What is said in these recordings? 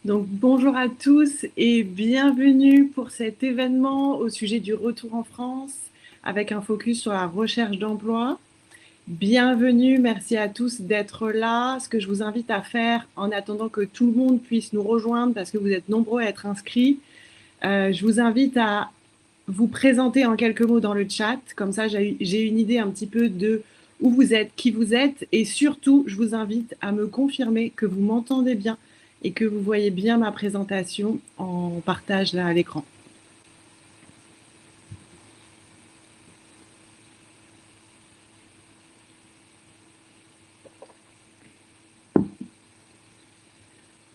Donc, bonjour à tous et bienvenue pour cet événement au sujet du retour en France avec un focus sur la recherche d'emploi. Bienvenue, merci à tous d'être là. Ce que je vous invite à faire en attendant que tout le monde puisse nous rejoindre parce que vous êtes nombreux à être inscrits, je vous invite à vous présenter en quelques mots dans le chat. Comme ça, j'ai une idée un petit peu de où vous êtes, qui vous êtes. Et surtout, je vous invite à me confirmer que vous m'entendez bien et que vous voyez bien ma présentation en partage là à l'écran.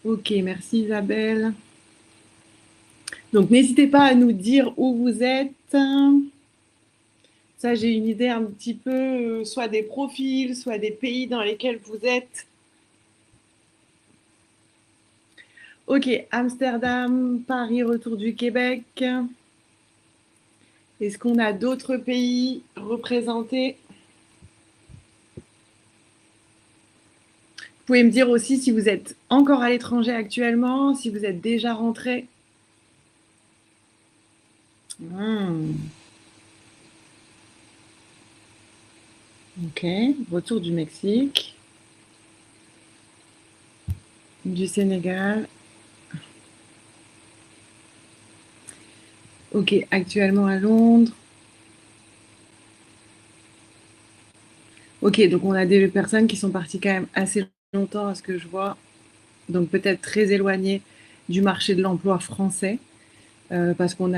Ok, merci Isabelle. Donc, n'hésitez pas à nous dire où vous êtes. Ça, j'ai une idée un petit peu, soit des profils, soit des pays dans lesquels vous êtes. Ok, Amsterdam, Paris, retour du Québec. Est-ce qu'on a d'autres pays représentés? Vous pouvez me dire aussi si vous êtes encore à l'étranger actuellement, si vous êtes déjà rentré. Ok, retour du Mexique, du Sénégal. Ok, actuellement à Londres. Ok, donc on a des personnes qui sont parties quand même assez longtemps à ce que je vois, donc peut-être très éloignées du marché de l'emploi français, parce on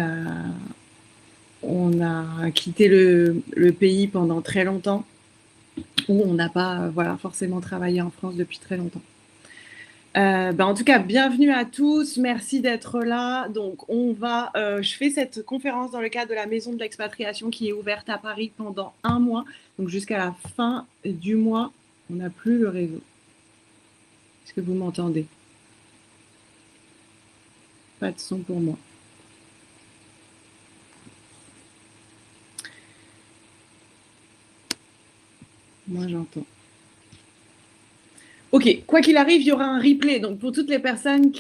a quitté le pays pendant très longtemps, ou on n'a pas voilà, forcément travaillé en France depuis très longtemps. En tout cas, bienvenue à tous. Merci d'être là. Donc, je fais cette conférence dans le cadre de la Maison de l'expatriation qui est ouverte à Paris pendant un mois. Donc, jusqu'à la fin du mois, on n'a plus le réseau. Est-ce que vous m'entendez? Pas de son pour moi. Moi, j'entends. Ok, quoi qu'il arrive, il y aura un replay. Donc, pour toutes les personnes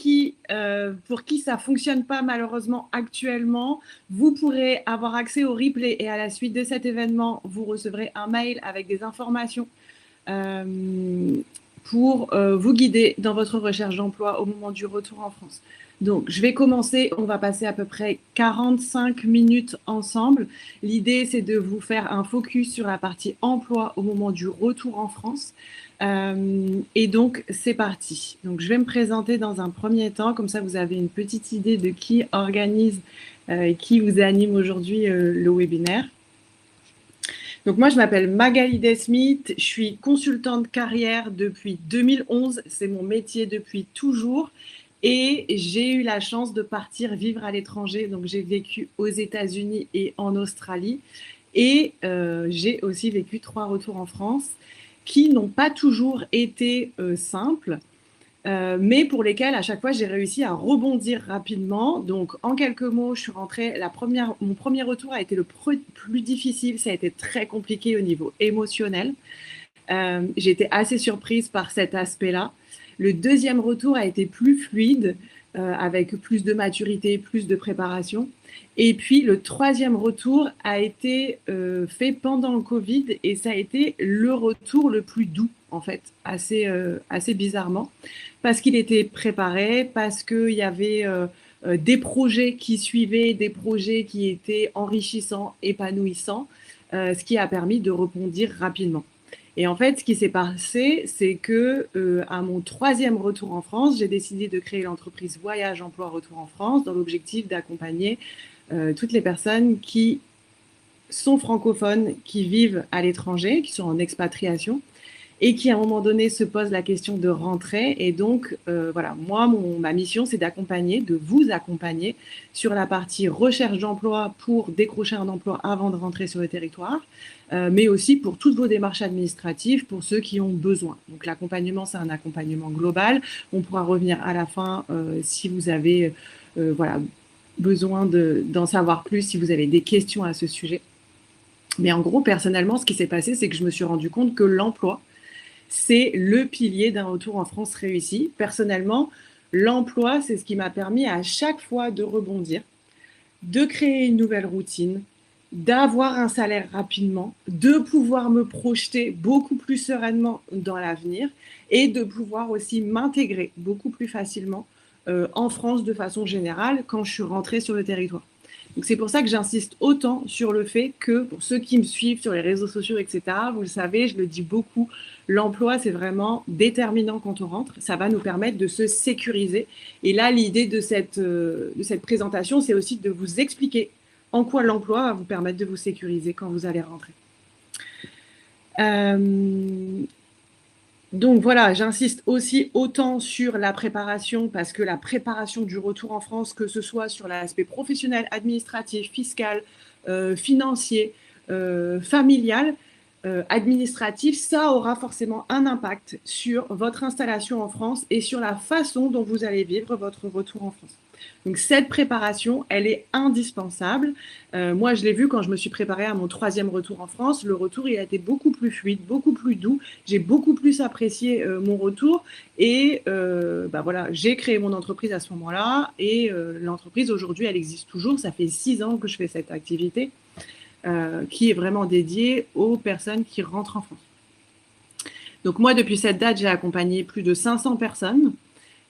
pour qui ça ne fonctionne pas malheureusement actuellement, vous pourrez avoir accès au replay et à la suite de cet événement, vous recevrez un mail avec des informations pour vous guider dans votre recherche d'emploi au moment du retour en France. Donc, je vais commencer. On va passer à peu près 45 minutes ensemble. L'idée, c'est de vous faire un focus sur la partie emploi au moment du retour en France. Et donc, c'est parti. Donc, je vais me présenter dans un premier temps. Comme ça, vous avez une petite idée de qui organise et qui vous anime aujourd'hui le webinaire. Donc moi, je m'appelle Magali Desmith, je suis consultante carrière depuis 2011, c'est mon métier depuis toujours et j'ai eu la chance de partir vivre à l'étranger. Donc j'ai vécu aux États-Unis et en Australie et j'ai aussi vécu 3 retours en France qui n'ont pas toujours été simples. Mais pour lesquels à chaque fois j'ai réussi à rebondir rapidement. Donc en quelques mots, je suis rentrée. Mon premier retour a été le plus difficile. Ça a été très compliqué au niveau émotionnel. J'ai été assez surprise par cet aspect-là. Le deuxième retour a été plus fluide, avec plus de maturité, plus de préparation. Et puis le troisième retour a été fait pendant le Covid et ça a été le retour le plus doux, en fait, assez bizarrement, parce qu'il était préparé, parce qu'il y avait des projets qui suivaient, des projets qui étaient enrichissants, épanouissants, ce qui a permis de rebondir rapidement. Et en fait, ce qui s'est passé, c'est que à mon troisième retour en France, j'ai décidé de créer l'entreprise Voyage Emploi Retour en France dans l'objectif d'accompagner toutes les personnes qui sont francophones, qui vivent à l'étranger, qui sont en expatriation et qui à un moment donné se posent la question de rentrer. Et donc, voilà, moi, ma mission, c'est d'accompagner, de vous accompagner sur la partie recherche d'emploi pour décrocher un emploi avant de rentrer sur le territoire, mais aussi pour toutes vos démarches administratives pour ceux qui ont besoin. Donc, l'accompagnement, c'est un accompagnement global. On pourra revenir à la fin si vous avez voilà, besoin d'en savoir plus, si vous avez des questions à ce sujet. Mais en gros, personnellement, ce qui s'est passé, c'est que je me suis rendu compte que l'emploi, c'est le pilier d'un retour en France réussi. Personnellement, L'emploi, c'est ce qui m'a permis à chaque fois de rebondir, de créer une nouvelle routine, d'avoir un salaire rapidement, de pouvoir me projeter beaucoup plus sereinement dans l'avenir et de pouvoir aussi m'intégrer beaucoup plus facilement en France de façon générale quand je suis rentrée sur le territoire. Donc c'est pour ça que j'insiste autant sur le fait que, pour ceux qui me suivent sur les réseaux sociaux, etc., vous le savez, je le dis beaucoup, l'emploi, c'est vraiment déterminant quand on rentre. Ça va nous permettre de se sécuriser. Et là, l'idée de cette présentation, c'est aussi de vous expliquer en quoi l'emploi va vous permettre de vous sécuriser quand vous allez rentrer. Donc voilà, j'insiste aussi autant sur la préparation, parce que la préparation du retour en France, que ce soit sur l'aspect professionnel, administratif, fiscal, financier, familial, administratif, ça aura forcément un impact sur votre installation en France et sur la façon dont vous allez vivre votre retour en France. Donc cette préparation, elle est indispensable. Moi, je l'ai vu quand je me suis préparée à mon 3e retour en France. Le retour, il a été beaucoup plus fluide, beaucoup plus doux. J'ai beaucoup plus apprécié mon retour. Et voilà, j'ai créé mon entreprise à ce moment-là. Et l'entreprise, aujourd'hui, elle existe toujours. Ça fait 6 ans que je fais cette activité qui est vraiment dédiée aux personnes qui rentrent en France. Donc moi, depuis cette date, j'ai accompagné plus de 500 personnes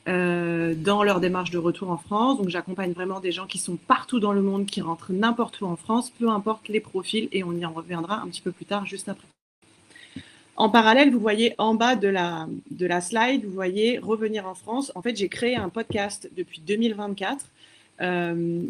dans leur démarche de retour en France. Donc j'accompagne vraiment des gens qui sont partout dans le monde, qui rentrent n'importe où en France, peu importe les profils, et on y en reviendra un petit peu plus tard, juste après. En parallèle, vous voyez en bas de la slide, vous voyez revenir en France. En fait, j'ai créé un podcast depuis 2024.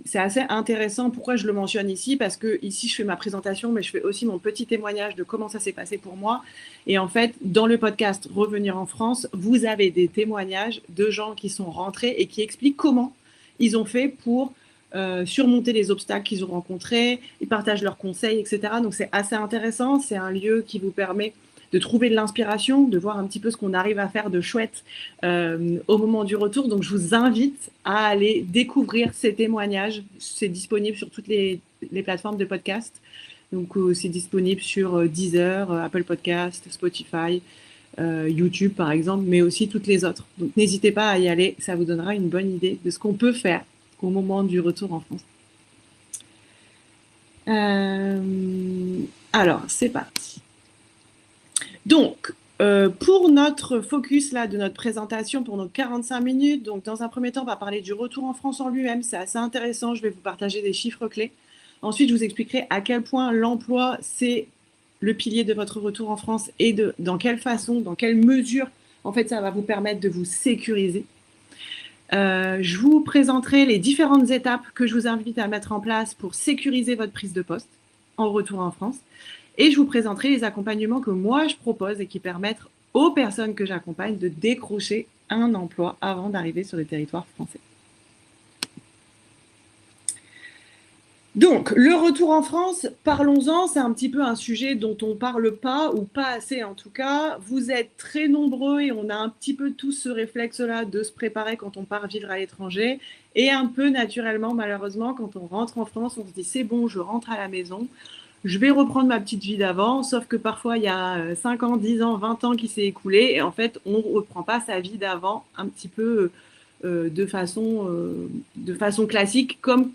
C'est assez intéressant. Pourquoi je le mentionne ici? Parce que ici, je fais ma présentation, mais je fais aussi mon petit témoignage de comment ça s'est passé pour moi. Et en fait, dans le podcast Revenir en France, vous avez des témoignages de gens qui sont rentrés et qui expliquent comment ils ont fait pour surmonter les obstacles qu'ils ont rencontrés. Ils partagent leurs conseils, etc. Donc, c'est assez intéressant. C'est un lieu qui vous permet de trouver de l'inspiration, de voir un petit peu ce qu'on arrive à faire de chouette au moment du retour. Donc, je vous invite à aller découvrir ces témoignages. C'est disponible sur toutes les plateformes de podcast. Donc, c'est disponible sur Deezer, Apple Podcast, Spotify, YouTube, par exemple, mais aussi toutes les autres. Donc, n'hésitez pas à y aller. Ça vous donnera une bonne idée de ce qu'on peut faire au moment du retour en France. Alors, c'est parti. Donc, pour notre focus là, de notre présentation, pour nos 45 minutes, donc dans un premier temps, on va parler du retour en France en lui-même. C'est assez intéressant, je vais vous partager des chiffres clés. Ensuite, je vous expliquerai à quel point l'emploi, c'est le pilier de votre retour en France et dans quelle façon, dans quelle mesure, en fait, ça va vous permettre de vous sécuriser. Je vous présenterai les différentes étapes que je vous invite à mettre en place pour sécuriser votre prise de poste en retour en France. Et je vous présenterai les accompagnements que moi, je propose et qui permettent aux personnes que j'accompagne de décrocher un emploi avant d'arriver sur le territoire français. Donc, le retour en France, parlons-en, c'est un petit peu un sujet dont on ne parle pas, ou pas assez en tout cas. Vous êtes très nombreux et on a un petit peu tous ce réflexe-là de se préparer quand on part vivre à l'étranger. Et un peu naturellement, malheureusement, quand on rentre en France, on se dit c'est bon, je rentre à la maison. Je vais reprendre ma petite vie d'avant, sauf que parfois, il y a 5 ans, 10 ans, 20 ans qui s'est écoulé. Et en fait, on ne reprend pas sa vie d'avant un petit peu de façon classique, comme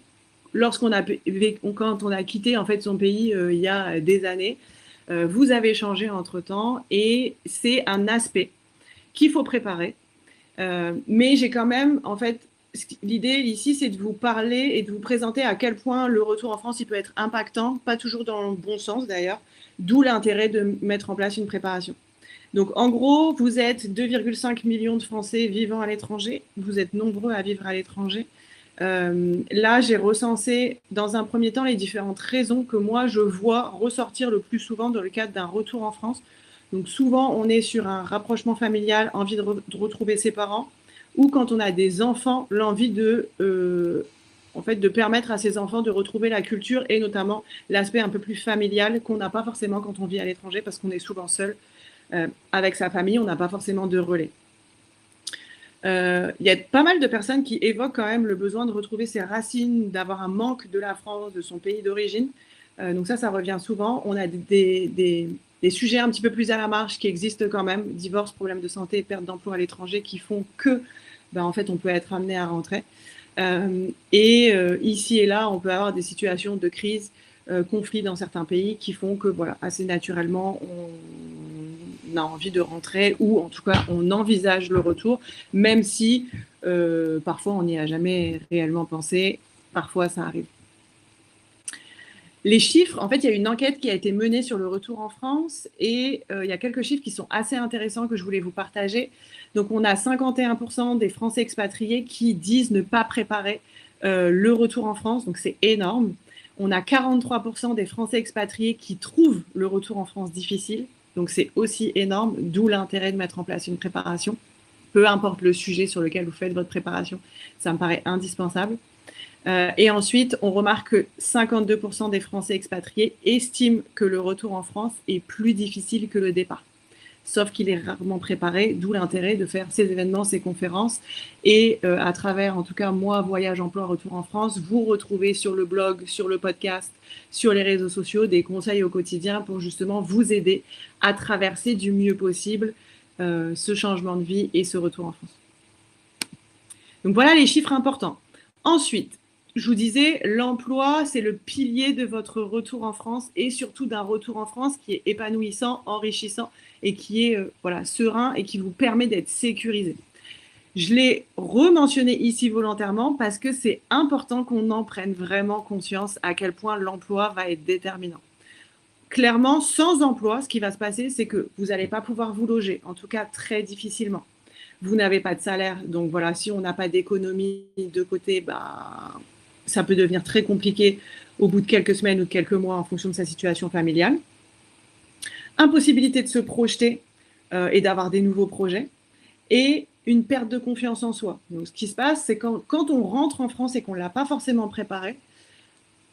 quand on a quitté en fait, son pays il y a des années. Vous avez changé entre-temps et c'est un aspect qu'il faut préparer. Mais j'ai quand même, en fait, l'idée ici, c'est de vous parler et de vous présenter à quel point le retour en France, il peut être impactant, pas toujours dans le bon sens d'ailleurs, d'où l'intérêt de mettre en place une préparation. Donc, en gros, vous êtes 2,5 millions de Français vivant à l'étranger. Vous êtes nombreux à vivre à l'étranger. Là, j'ai recensé dans un premier temps les différentes raisons que moi, je vois ressortir le plus souvent dans le cadre d'un retour en France. Donc, souvent, on est sur un rapprochement familial, envie de retrouver ses parents, ou quand on a des enfants, l'envie de permettre à ces enfants de retrouver la culture et notamment l'aspect un peu plus familial qu'on n'a pas forcément quand on vit à l'étranger parce qu'on est souvent seul avec sa famille, on n'a pas forcément de relais. Il y a pas mal de personnes qui évoquent quand même le besoin de retrouver ses racines, d'avoir un manque de la France, de son pays d'origine. Donc ça revient souvent. On a des sujets un petit peu plus à la marge qui existent quand même, divorce, problèmes de santé, perte d'emploi à l'étranger, qui font que ben, en fait, on peut être amené à rentrer. Ici et là, on peut avoir des situations de crise, conflits dans certains pays qui font que, voilà, assez naturellement, on a envie de rentrer ou en tout cas, on envisage le retour, même si parfois on n'y a jamais réellement pensé. Parfois, ça arrive. Les chiffres, en fait, il y a une enquête qui a été menée sur le retour en France et il y a quelques chiffres qui sont assez intéressants que je voulais vous partager. Donc, on a 51% des Français expatriés qui disent ne pas préparer le retour en France, donc c'est énorme. On a 43% des Français expatriés qui trouvent le retour en France difficile, donc c'est aussi énorme, d'où l'intérêt de mettre en place une préparation. Peu importe le sujet sur lequel vous faites votre préparation, ça me paraît indispensable. Et ensuite, on remarque que 52% des Français expatriés estiment que le retour en France est plus difficile que le départ. Sauf qu'il est rarement préparé, d'où l'intérêt de faire ces événements, ces conférences. Et à travers, en tout cas, moi, Voyage, Emploi, Retour en France, vous retrouvez sur le blog, sur le podcast, sur les réseaux sociaux, des conseils au quotidien pour justement vous aider à traverser du mieux possible ce changement de vie et ce retour en France. Donc voilà les chiffres importants. Ensuite, je vous disais, l'emploi, c'est le pilier de votre retour en France et surtout d'un retour en France qui est épanouissant, enrichissant et qui est voilà, serein et qui vous permet d'être sécurisé. Je l'ai rementionné ici volontairement parce que c'est important qu'on en prenne vraiment conscience à quel point l'emploi va être déterminant. Clairement, sans emploi, ce qui va se passer, c'est que vous n'allez pas pouvoir vous loger, en tout cas très difficilement. Vous n'avez pas de salaire, donc voilà, si on n'a pas d'économie de côté, bah, ça peut devenir très compliqué au bout de quelques semaines ou de quelques mois en fonction de sa situation familiale. Impossibilité de se projeter et d'avoir des nouveaux projets. Et une perte de confiance en soi. Donc, ce qui se passe, c'est quand on rentre en France et qu'on ne l'a pas forcément préparé,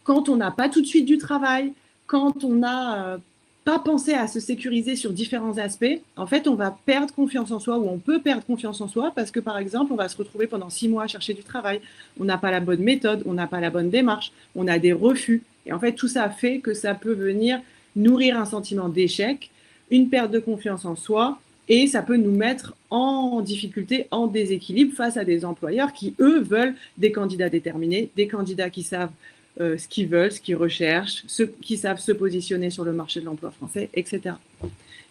quand on n'a pas tout de suite du travail, quand on n'a pas pensé à se sécuriser sur différents aspects, en fait, on va perdre confiance en soi ou on peut perdre confiance en soi parce que, par exemple, on va se retrouver pendant 6 mois à chercher du travail. On n'a pas la bonne méthode, on n'a pas la bonne démarche, on a des refus. Et en fait, tout ça fait que ça peut venir nourrir un sentiment d'échec, une perte de confiance en soi et ça peut nous mettre en difficulté, en déséquilibre face à des employeurs qui, eux, veulent des candidats déterminés, des candidats qui savent ce qu'ils veulent, ce qu'ils recherchent, ceux qui savent se positionner sur le marché de l'emploi français, etc.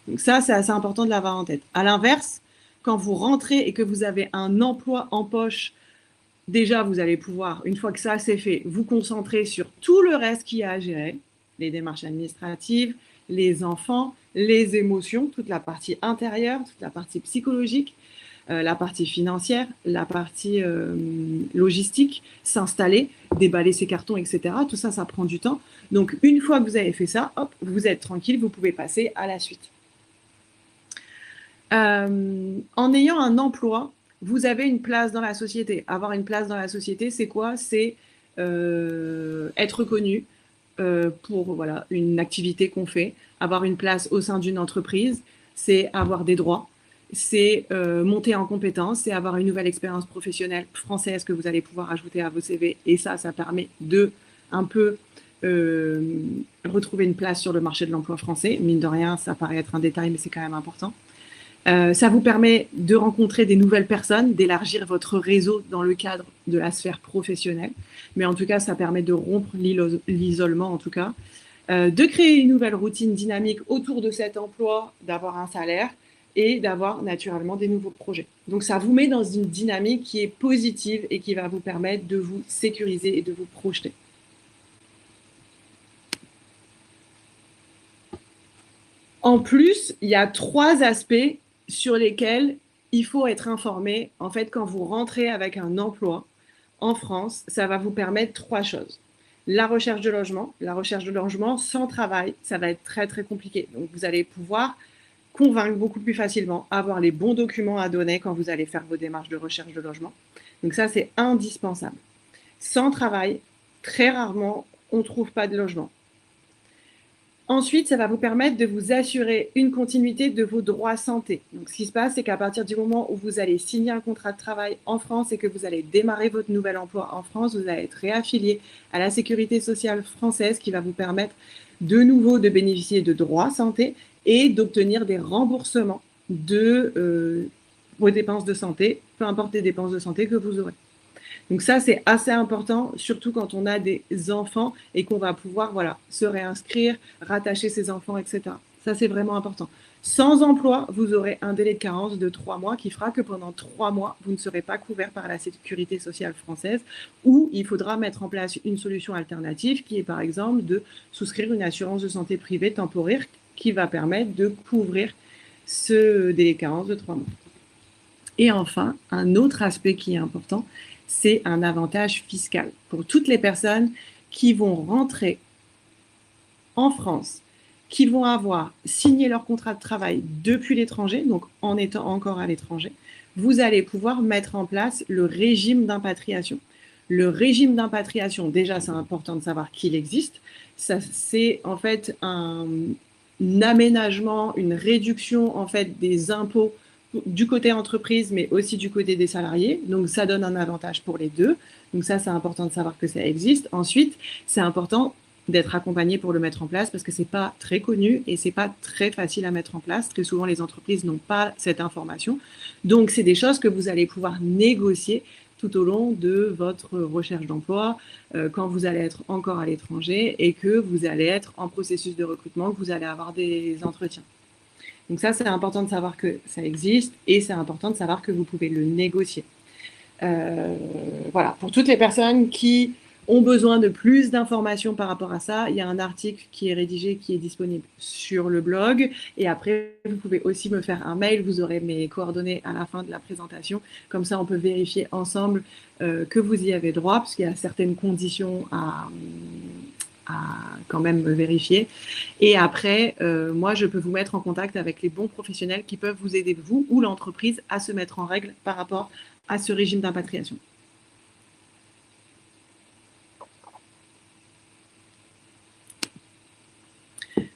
Donc ça, c'est assez important de l'avoir en tête. À l'inverse, quand vous rentrez et que vous avez un emploi en poche, déjà, vous allez pouvoir, une fois que ça c'est fait, vous concentrer sur tout le reste qu'il y a à gérer, les démarches administratives, les enfants, les émotions, toute la partie intérieure, toute la partie psychologique, la partie financière, la partie logistique, s'installer, déballer ses cartons, etc. Tout ça, ça prend du temps. Donc, une fois que vous avez fait ça, hop, vous êtes tranquille, vous pouvez passer à la suite. En ayant un emploi, vous avez une place dans la société. Avoir une place dans la société, c'est quoi? C'est être reconnu pour voilà, une activité qu'on fait. Avoir une place au sein d'une entreprise, c'est avoir des droits. C'est monter en compétence, c'est avoir une nouvelle expérience professionnelle française que vous allez pouvoir ajouter à vos CV. Et ça permet de un peu retrouver une place sur le marché de l'emploi français. Mine de rien, ça paraît être un détail, mais c'est quand même important. Ça vous permet de rencontrer des nouvelles personnes, d'élargir votre réseau dans le cadre de la sphère professionnelle. Mais en tout cas, ça permet de rompre l'isolement, en tout cas. De créer une nouvelle routine dynamique autour de cet emploi, d'avoir un salaire et d'avoir naturellement des nouveaux projets. Donc ça vous met dans une dynamique qui est positive et qui va vous permettre de vous sécuriser et de vous projeter. En plus, il y a 3 aspects sur lesquels il faut être informé. En fait, quand vous rentrez avec un emploi en France, ça va vous permettre 3 choses. La recherche de logement. La recherche de logement sans travail, ça va être très, très compliqué. Donc, vous allez pouvoir convaincre beaucoup plus facilement, avoir les bons documents à donner quand vous allez faire vos démarches de recherche de logement. Donc ça, c'est indispensable. Sans travail, très rarement, on ne trouve pas de logement. Ensuite, ça va vous permettre de vous assurer une continuité de vos droits santé. Donc, ce qui se passe, c'est qu'à partir du moment où vous allez signer un contrat de travail en France et que vous allez démarrer votre nouvel emploi en France, vous allez être réaffilié à la sécurité sociale française qui va vous permettre de nouveau de bénéficier de droits santé et d'obtenir des remboursements de vos dépenses de santé, peu importe les dépenses de santé que vous aurez. Donc ça, c'est assez important, surtout quand on a des enfants et qu'on va pouvoir se réinscrire, rattacher ses enfants, etc. Ça, c'est vraiment important. Sans emploi, vous aurez un délai de carence de 3 mois qui fera que pendant 3 mois, vous ne serez pas couvert par la sécurité sociale française, ou il faudra mettre en place une solution alternative qui est par exemple de souscrire une assurance de santé privée temporaire qui va permettre de couvrir ce délai de carence de 3 mois. Et enfin, un autre aspect qui est important, c'est un avantage fiscal. Pour toutes les personnes qui vont rentrer en France, qui vont avoir signé leur contrat de travail depuis l'étranger, donc en étant encore à l'étranger, vous allez pouvoir mettre en place le régime d'impatriation. Le régime d'impatriation, déjà, c'est important de savoir qu'il existe. C'est en fait un aménagement, une réduction en fait des impôts du côté entreprise, mais aussi du côté des salariés. Donc, ça donne un avantage pour les deux. Donc, ça, c'est important de savoir que ça existe. Ensuite, c'est important d'être accompagné pour le mettre en place parce que c'est pas très connu et c'est pas très facile à mettre en place. Très souvent, les entreprises n'ont pas cette information. Donc, c'est des choses que vous allez pouvoir négocier tout au long de votre recherche d'emploi, quand vous allez être encore à l'étranger et que vous allez être en processus de recrutement, que vous allez avoir des entretiens. Donc ça, c'est important de savoir que ça existe et c'est important de savoir que vous pouvez le négocier. Voilà, pour toutes les personnes qui ont besoin de plus d'informations par rapport à ça, il y a un article qui est rédigé, qui est disponible sur le blog. Et après, vous pouvez aussi me faire un mail. Vous aurez mes coordonnées à la fin de la présentation. Comme ça, on peut vérifier ensemble que vous y avez droit, parce qu'il y a certaines conditions à quand même vérifier. Et après, moi, je peux vous mettre en contact avec les bons professionnels qui peuvent vous aider, vous ou l'entreprise, à se mettre en règle par rapport à ce régime d'impatriation.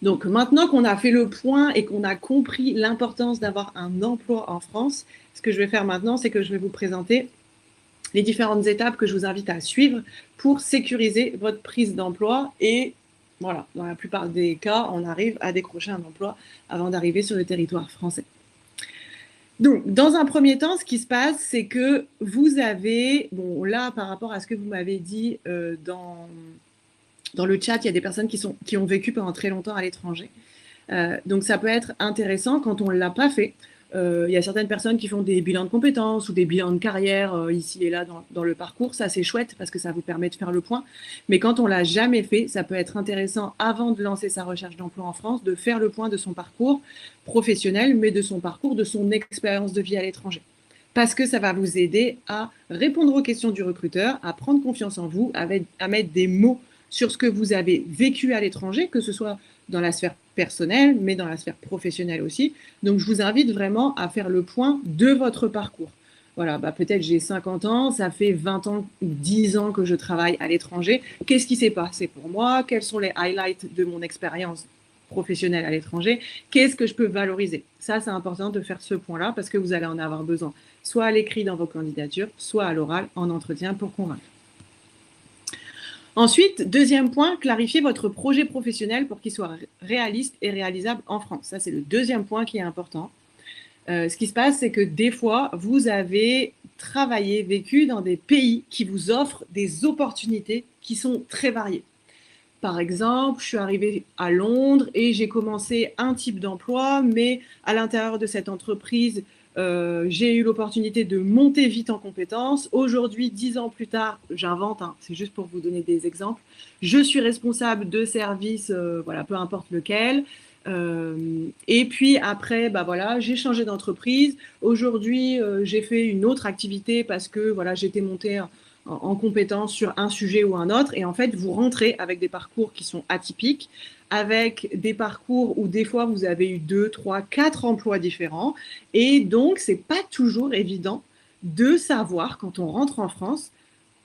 Donc, maintenant qu'on a fait le point et qu'on a compris l'importance d'avoir un emploi en France, ce que je vais faire maintenant, c'est que je vais vous présenter les différentes étapes que je vous invite à suivre pour sécuriser votre prise d'emploi. Et voilà, dans la plupart des cas, on arrive à décrocher un emploi avant d'arriver sur le territoire français. Donc, dans un premier temps, ce qui se passe, c'est que vous avez, bon là, par rapport à ce que vous m'avez dit dans le chat, il y a des personnes qui ont vécu pendant très longtemps à l'étranger. Donc, ça peut être intéressant quand on ne l'a pas fait. Il y a certaines personnes qui font des bilans de compétences ou des bilans de carrière ici et là dans le parcours. Ça, c'est chouette parce que ça vous permet de faire le point. Mais quand on ne l'a jamais fait, ça peut être intéressant, avant de lancer sa recherche d'emploi en France, de faire le point de son parcours professionnel, mais de son parcours, de son expérience de vie à l'étranger. Parce que ça va vous aider à répondre aux questions du recruteur, à prendre confiance en vous, à mettre des mots sur ce que vous avez vécu à l'étranger, que ce soit dans la sphère personnelle, mais dans la sphère professionnelle aussi. Donc, je vous invite vraiment à faire le point de votre parcours. Voilà, peut-être j'ai 50 ans, ça fait 20 ans ou 10 ans que je travaille à l'étranger. Qu'est-ce qui s'est passé pour moi? Quels sont les highlights de mon expérience professionnelle à l'étranger? Qu'est-ce que je peux valoriser? Ça, c'est important de faire ce point-là parce que vous allez en avoir besoin, soit à l'écrit dans vos candidatures, soit à l'oral en entretien pour convaincre. Ensuite, deuxième point, clarifier votre projet professionnel pour qu'il soit réaliste et réalisable en France. Ça, c'est le deuxième point qui est important. Ce qui se passe, c'est que des fois, vous avez travaillé, vécu dans des pays qui vous offrent des opportunités qui sont très variées. Par exemple, je suis arrivée à Londres et j'ai commencé un type d'emploi, mais à l'intérieur de cette entreprise, j'ai eu l'opportunité de monter vite en compétences. Aujourd'hui, 10 ans plus tard, j'invente, c'est juste pour vous donner des exemples, je suis responsable de service, peu importe lequel. Et puis après, j'ai changé d'entreprise. Aujourd'hui, j'ai fait une autre activité parce que j'étais montée en compétence sur un sujet ou un autre. Et en fait, vous rentrez avec des parcours qui sont atypiques, avec des parcours où des fois, vous avez eu 2, 3, 4 emplois différents. Et donc, c'est pas toujours évident de savoir, quand on rentre en France,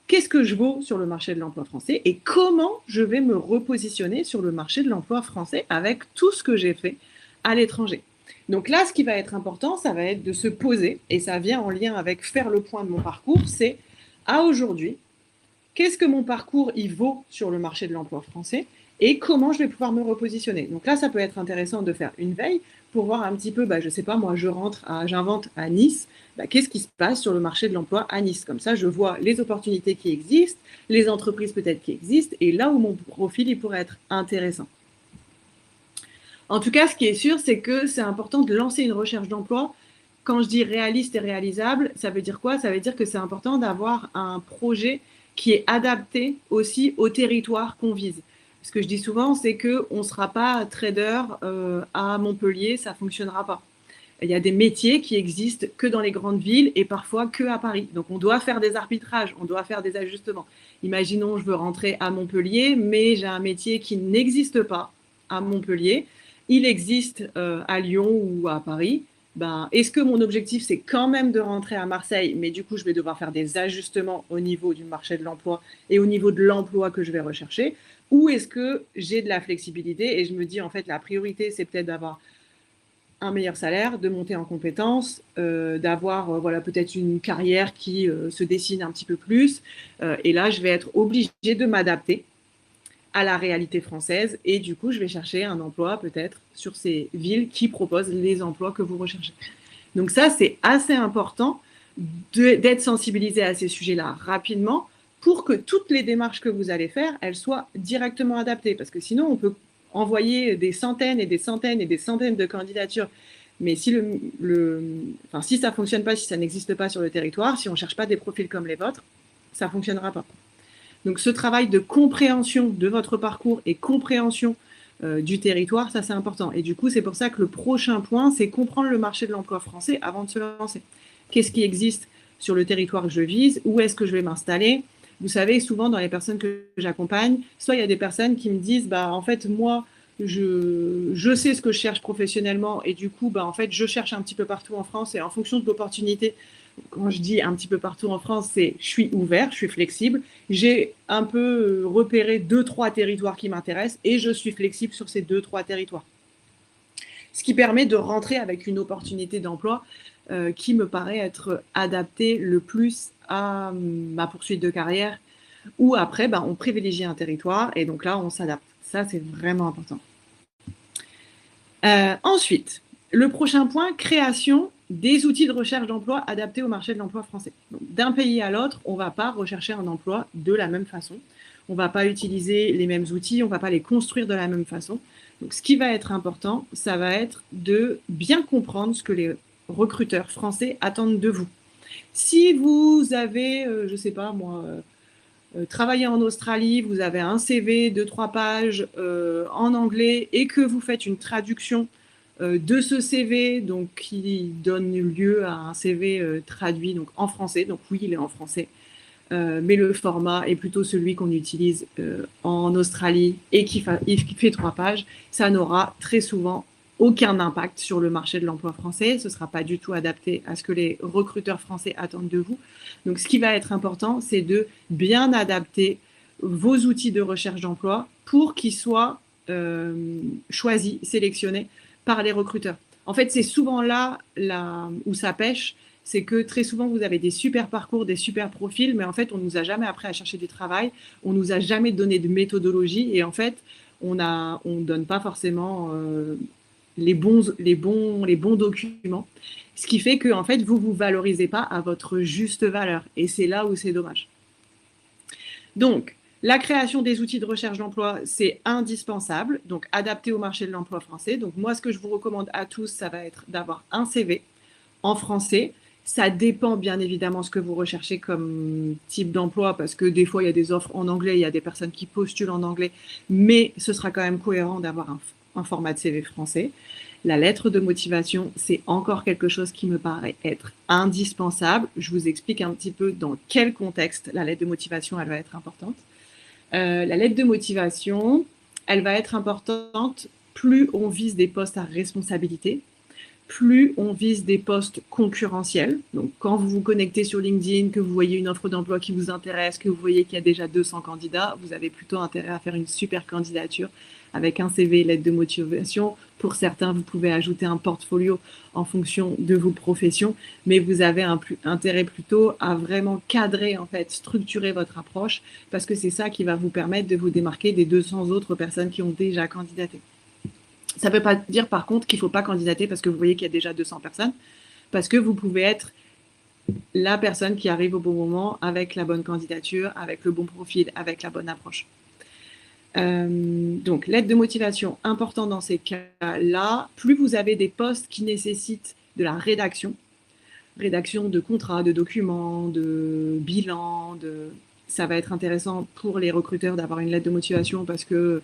qu'est-ce que je vaux sur le marché de l'emploi français et comment je vais me repositionner sur le marché de l'emploi français avec tout ce que j'ai fait à l'étranger. Donc là, ce qui va être important, ça va être de se poser, et ça vient en lien avec faire le point de mon parcours, c'est à aujourd'hui, qu'est-ce que mon parcours y vaut sur le marché de l'emploi français et comment je vais pouvoir me repositionner. Donc là, ça peut être intéressant de faire une veille pour voir un petit peu, je ne sais pas, moi, j'invente à Nice, qu'est-ce qui se passe sur le marché de l'emploi à Nice. Comme ça, je vois les opportunités qui existent, les entreprises peut-être qui existent, et là où mon profil il pourrait être intéressant. En tout cas, ce qui est sûr, c'est que c'est important de lancer une recherche d'emploi. Quand je dis réaliste et réalisable, ça veut dire quoi? Ça veut dire que c'est important d'avoir un projet qui est adapté aussi au territoire qu'on vise. Ce que je dis souvent, c'est qu'on ne sera pas trader à Montpellier, ça ne fonctionnera pas. Il y a des métiers qui existent que dans les grandes villes et parfois que à Paris. Donc on doit faire des arbitrages, on doit faire des ajustements. Imaginons, je veux rentrer à Montpellier, mais j'ai un métier qui n'existe pas à Montpellier. Il existe à Lyon ou à Paris. Est-ce que mon objectif, c'est quand même de rentrer à Marseille, mais du coup, je vais devoir faire des ajustements au niveau du marché de l'emploi et au niveau de l'emploi que je vais rechercher? Ou est-ce que j'ai de la flexibilité et je me dis, en fait, la priorité, c'est peut-être d'avoir un meilleur salaire, de monter en compétences, d'avoir peut-être une carrière qui se dessine un petit peu plus. Et là, je vais être obligée de m'adapter à la réalité française et du coup, je vais chercher un emploi peut-être sur ces villes qui proposent les emplois que vous recherchez. Donc ça, c'est assez important d'être sensibilisé à ces sujets-là rapidement pour que toutes les démarches que vous allez faire, elles soient directement adaptées. Parce que sinon, on peut envoyer des centaines et des centaines et des centaines de candidatures. Mais si si ça ne fonctionne pas, si ça n'existe pas sur le territoire, si on ne cherche pas des profils comme les vôtres, ça ne fonctionnera pas. Donc ce travail de compréhension de votre parcours et compréhension du territoire, ça c'est important. Et du coup, c'est pour ça que le prochain point, c'est comprendre le marché de l'emploi français avant de se lancer. Qu'est-ce qui existe sur le territoire que je vise? Où est-ce que je vais m'installer? Vous savez, souvent dans les personnes que j'accompagne, soit il y a des personnes qui me disent, en fait, moi, je sais ce que je cherche professionnellement et du coup, en fait, je cherche un petit peu partout en France et en fonction de l'opportunité, quand je dis un petit peu partout en France, c'est je suis ouvert, je suis flexible, j'ai un peu repéré 2-3 territoires qui m'intéressent et je suis flexible sur ces 2-3 territoires. Ce qui permet de rentrer avec une opportunité d'emploi qui me paraît être adaptée le plus à ma poursuite de carrière, ou après, on privilégie un territoire et donc là, on s'adapte. Ça, c'est vraiment important. Ensuite, le prochain point, création des outils de recherche d'emploi adaptés au marché de l'emploi français. D'un pays à l'autre, on ne va pas rechercher un emploi de la même façon. On ne va pas utiliser les mêmes outils, on ne va pas les construire de la même façon. Donc, ce qui va être important, ça va être de bien comprendre ce que les recruteurs français attendent de vous. Si vous avez, je ne sais pas moi, travaillé en Australie, vous avez un CV de 3 pages en anglais et que vous faites une traduction de ce CV, donc qui donne lieu à un CV traduit donc en français. Donc oui, il est en français, mais le format est plutôt celui qu'on utilise en Australie et qui fait 3 pages. Ça n'aura très souvent aucun impact sur le marché de l'emploi français. Ce ne sera pas du tout adapté à ce que les recruteurs français attendent de vous. Donc, ce qui va être important, c'est de bien adapter vos outils de recherche d'emploi pour qu'ils soient choisis, sélectionnés par les recruteurs. En fait, c'est souvent là où ça pêche, c'est que très souvent, vous avez des super parcours, des super profils, mais en fait, on ne nous a jamais appris à chercher du travail, on ne nous a jamais donné de méthodologie, et en fait, on ne donne pas forcément les bons documents, ce qui fait que en fait, vous ne vous valorisez pas à votre juste valeur, et c'est là où c'est dommage. Donc, la création des outils de recherche d'emploi, c'est indispensable, donc adapté au marché de l'emploi français. Donc moi, ce que je vous recommande à tous, ça va être d'avoir un CV en français. Ça dépend bien évidemment ce que vous recherchez comme type d'emploi, parce que des fois, il y a des offres en anglais, il y a des personnes qui postulent en anglais, mais ce sera quand même cohérent d'avoir un format de CV français. La lettre de motivation, c'est encore quelque chose qui me paraît être indispensable. Je vous explique un petit peu dans quel contexte la lettre de motivation, elle va être importante. La lettre de motivation, elle va être importante plus on vise des postes à responsabilité, plus on vise des postes concurrentiels. Donc, quand vous vous connectez sur LinkedIn, que vous voyez une offre d'emploi qui vous intéresse, que vous voyez qu'il y a déjà 200 candidats, vous avez plutôt intérêt à faire une super candidature avec un CV et lettre de motivation Pour certains, vous pouvez ajouter un portfolio en fonction de vos professions, mais vous avez intérêt plutôt à vraiment cadrer, en fait, structurer votre approche, parce que c'est ça qui va vous permettre de vous démarquer des 200 autres personnes qui ont déjà candidaté. Ça ne veut pas dire, par contre, qu'il ne faut pas candidater parce que vous voyez qu'il y a déjà 200 personnes, parce que vous pouvez être la personne qui arrive au bon moment avec la bonne candidature, avec le bon profil, avec la bonne approche. Donc, lettre de motivation, important dans ces cas-là. Plus vous avez des postes qui nécessitent de la rédaction de contrats, de documents, de bilans, ça va être intéressant pour les recruteurs d'avoir une lettre de motivation parce que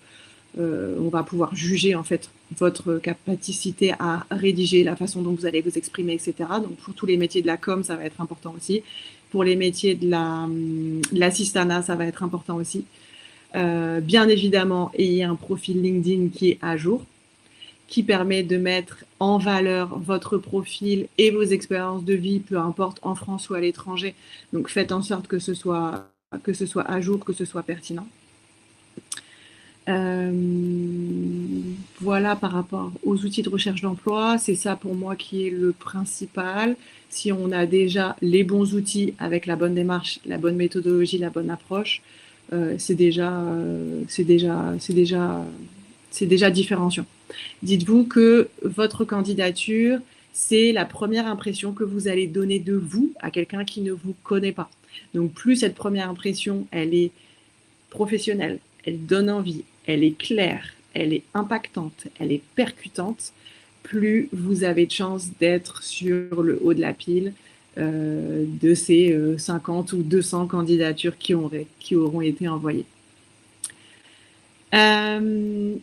on va pouvoir juger en fait votre capacité à rédiger, la façon dont vous allez vous exprimer, etc. Donc pour tous les métiers de la com, ça va être important aussi. Pour les métiers de l'assistanat, ça va être important aussi. Bien évidemment, ayez un profil LinkedIn qui est à jour, qui permet de mettre en valeur votre profil et vos expériences de vie, peu importe en France ou à l'étranger. Donc faites en sorte que ce soit à jour, que ce soit pertinent. Voilà par rapport aux outils de recherche d'emploi, c'est ça pour moi qui est le principal. Si on a déjà les bons outils avec la bonne démarche, la bonne méthodologie, la bonne approche, c'est déjà différenciant. Dites-vous que votre candidature, c'est la première impression que vous allez donner de vous à quelqu'un qui ne vous connaît pas. Donc plus cette première impression, elle est professionnelle, elle donne envie, elle est claire, elle est impactante, elle est percutante, plus vous avez de chances d'être sur le haut de la pile de ces 50 ou 200 candidatures qui auront été envoyées.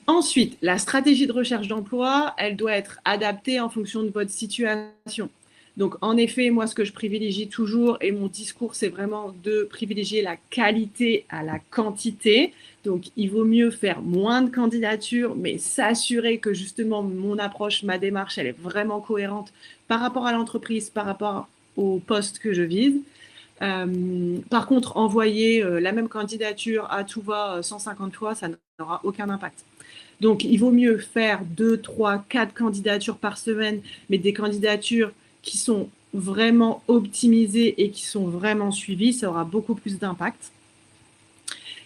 Ensuite, la stratégie de recherche d'emploi, elle doit être adaptée en fonction de votre situation. Donc, en effet, moi, ce que je privilégie toujours, et mon discours, c'est vraiment de privilégier la qualité à la quantité. Donc, il vaut mieux faire moins de candidatures, mais s'assurer que justement, mon approche, ma démarche, elle est vraiment cohérente par rapport à l'entreprise, par rapport au poste que je vise. Par contre, envoyer la même candidature à tout va 150 fois, ça n'aura aucun impact. Donc, il vaut mieux faire 2, 3, 4 candidatures par semaine, mais des candidatures qui sont vraiment optimisées et qui sont vraiment suivies, ça aura beaucoup plus d'impact.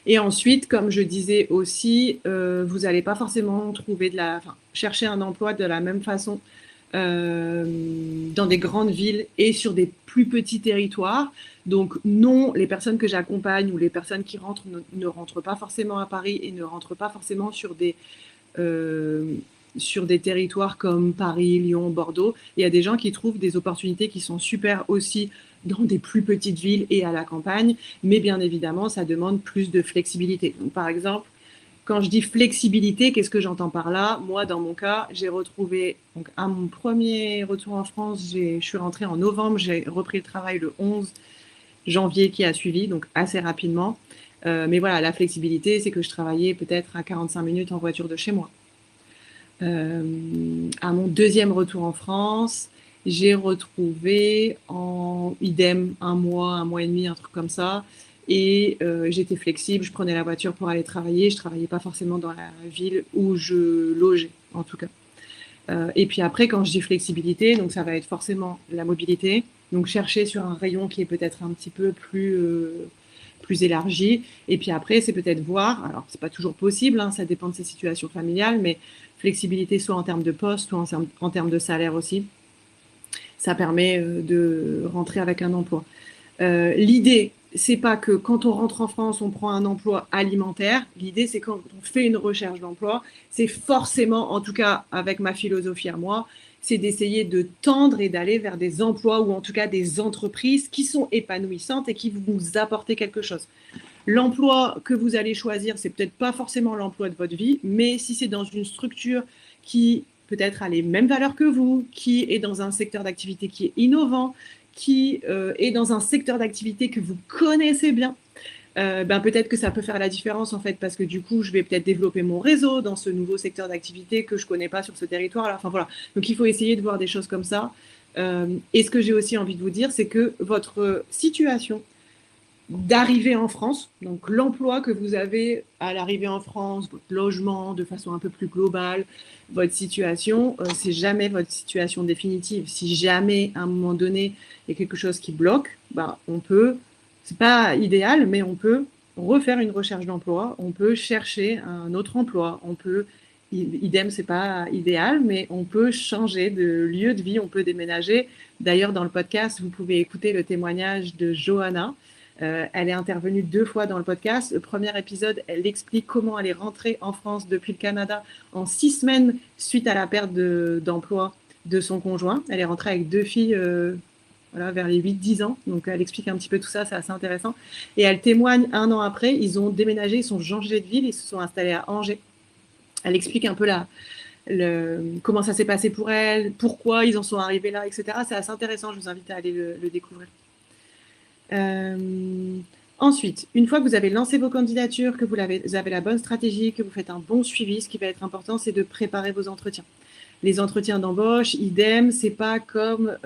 Et ensuite, comme je disais aussi, vous n'allez pas forcément chercher un emploi de la même façon dans des grandes villes et sur des plus petits territoires. Donc non, les personnes que j'accompagne ou les personnes qui rentrent ne rentrent pas forcément à Paris et ne rentrent pas forcément sur des territoires comme Paris, Lyon, Bordeaux. Il y a des gens qui trouvent des opportunités qui sont super aussi dans des plus petites villes et à la campagne, mais bien évidemment, ça demande plus de flexibilité. Donc, par exemple, quand je dis flexibilité, qu'est-ce que j'entends par là? Moi, dans mon cas, j'ai retrouvé, donc à mon premier retour en France, je suis rentrée en novembre, j'ai repris le travail le 11 janvier qui a suivi, donc assez rapidement. Mais voilà, la flexibilité, c'est que je travaillais peut-être à 45 minutes en voiture de chez moi. À mon deuxième retour en France, j'ai retrouvé en idem un mois et demi, un truc comme ça. Et j'étais flexible, je prenais la voiture pour aller travailler. Je travaillais pas forcément dans la ville où je logeais, en tout cas. Et puis après, quand je dis flexibilité, donc ça va être forcément la mobilité. Donc chercher sur un rayon qui est peut-être un petit peu plus élargi. Et puis après, c'est peut-être voir, alors c'est pas toujours possible, hein, ça dépend de ses situations familiales, mais flexibilité soit en termes de poste, soit en termes de salaire aussi. Ça permet de rentrer avec un emploi. L'idée, c'est pas que quand on rentre en France, on prend un emploi alimentaire. L'idée, c'est quand on fait une recherche d'emploi, c'est forcément, en tout cas avec ma philosophie à moi, c'est d'essayer de tendre et d'aller vers des emplois ou en tout cas des entreprises qui sont épanouissantes et qui vont vous apporter quelque chose. L'emploi que vous allez choisir, c'est peut-être pas forcément l'emploi de votre vie, mais si c'est dans une structure qui peut-être a les mêmes valeurs que vous, qui est dans un secteur d'activité qui est innovant, qui est dans un secteur d'activité que vous connaissez bien, peut-être que ça peut faire la différence en fait, parce que du coup, je vais peut-être développer mon réseau dans ce nouveau secteur d'activité que je connais pas sur ce territoire. Enfin voilà, donc il faut essayer de voir des choses comme ça. Et ce que j'ai aussi envie de vous dire, c'est que votre situation d'arriver en France, donc l'emploi que vous avez à l'arrivée en France, votre logement de façon un peu plus globale, votre situation, c'est jamais votre situation définitive. Si jamais à un moment donné il y a quelque chose qui bloque, bah, on peut, c'est pas idéal, mais on peut refaire une recherche d'emploi, on peut chercher un autre emploi, on peut, idem, c'est pas idéal, mais on peut changer de lieu de vie, on peut déménager. D'ailleurs, dans le podcast, vous pouvez écouter le témoignage de Johanna. Elle est intervenue 2 fois dans le podcast. Le premier épisode, elle explique comment elle est rentrée en France depuis le Canada en 6 semaines suite à la perte d'emploi de son conjoint. Elle est rentrée avec 2 filles voilà, vers les 8-10 ans. Donc, elle explique un petit peu tout ça, c'est assez intéressant. Et elle témoigne 1 an après, ils ont déménagé, ils sont changés de ville, ils se sont installés à Angers. Elle explique un peu comment ça s'est passé pour elle, pourquoi ils en sont arrivés là, etc. C'est assez intéressant, je vous invite à aller le découvrir. Ensuite, une fois que vous avez lancé vos candidatures, que vous avez la bonne stratégie, que vous faites un bon suivi, ce qui va être important, c'est de préparer vos entretiens. Les entretiens d'embauche, idem, c'est pas comme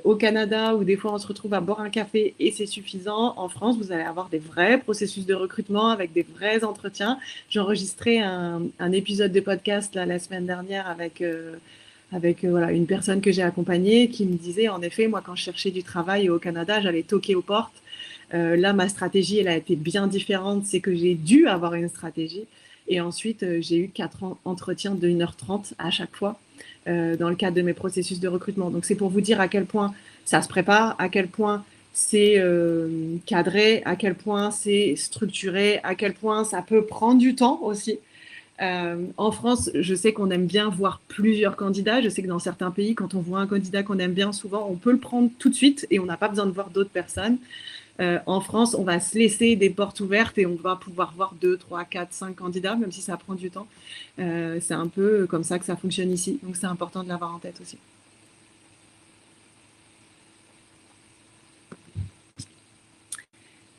au Canada où des fois on se retrouve à boire un café et c'est suffisant. En France, vous allez avoir des vrais processus de recrutement avec des vrais entretiens. J'ai enregistré un épisode de podcast là, la semaine dernière avec voilà, une personne que j'ai accompagnée qui me disait, en effet, moi, quand je cherchais du travail au Canada, j'allais toquer aux portes. Là, ma stratégie, elle a été bien différente. C'est que j'ai dû avoir une stratégie. Et ensuite, j'ai eu 4 entretiens de 1h30 à chaque fois dans le cadre de mes processus de recrutement. Donc, c'est pour vous dire à quel point ça se prépare, à quel point c'est cadré, à quel point c'est structuré, à quel point ça peut prendre du temps aussi. En France, je sais qu'on aime bien voir plusieurs candidats. Je sais que dans certains pays, quand on voit un candidat qu'on aime bien, souvent, on peut le prendre tout de suite et on n'a pas besoin de voir d'autres personnes. En France, on va se laisser des portes ouvertes et on va pouvoir voir 2, 3, 4, 5 candidats, même si ça prend du temps. C'est un peu comme ça que ça fonctionne ici. Donc, c'est important de l'avoir en tête aussi.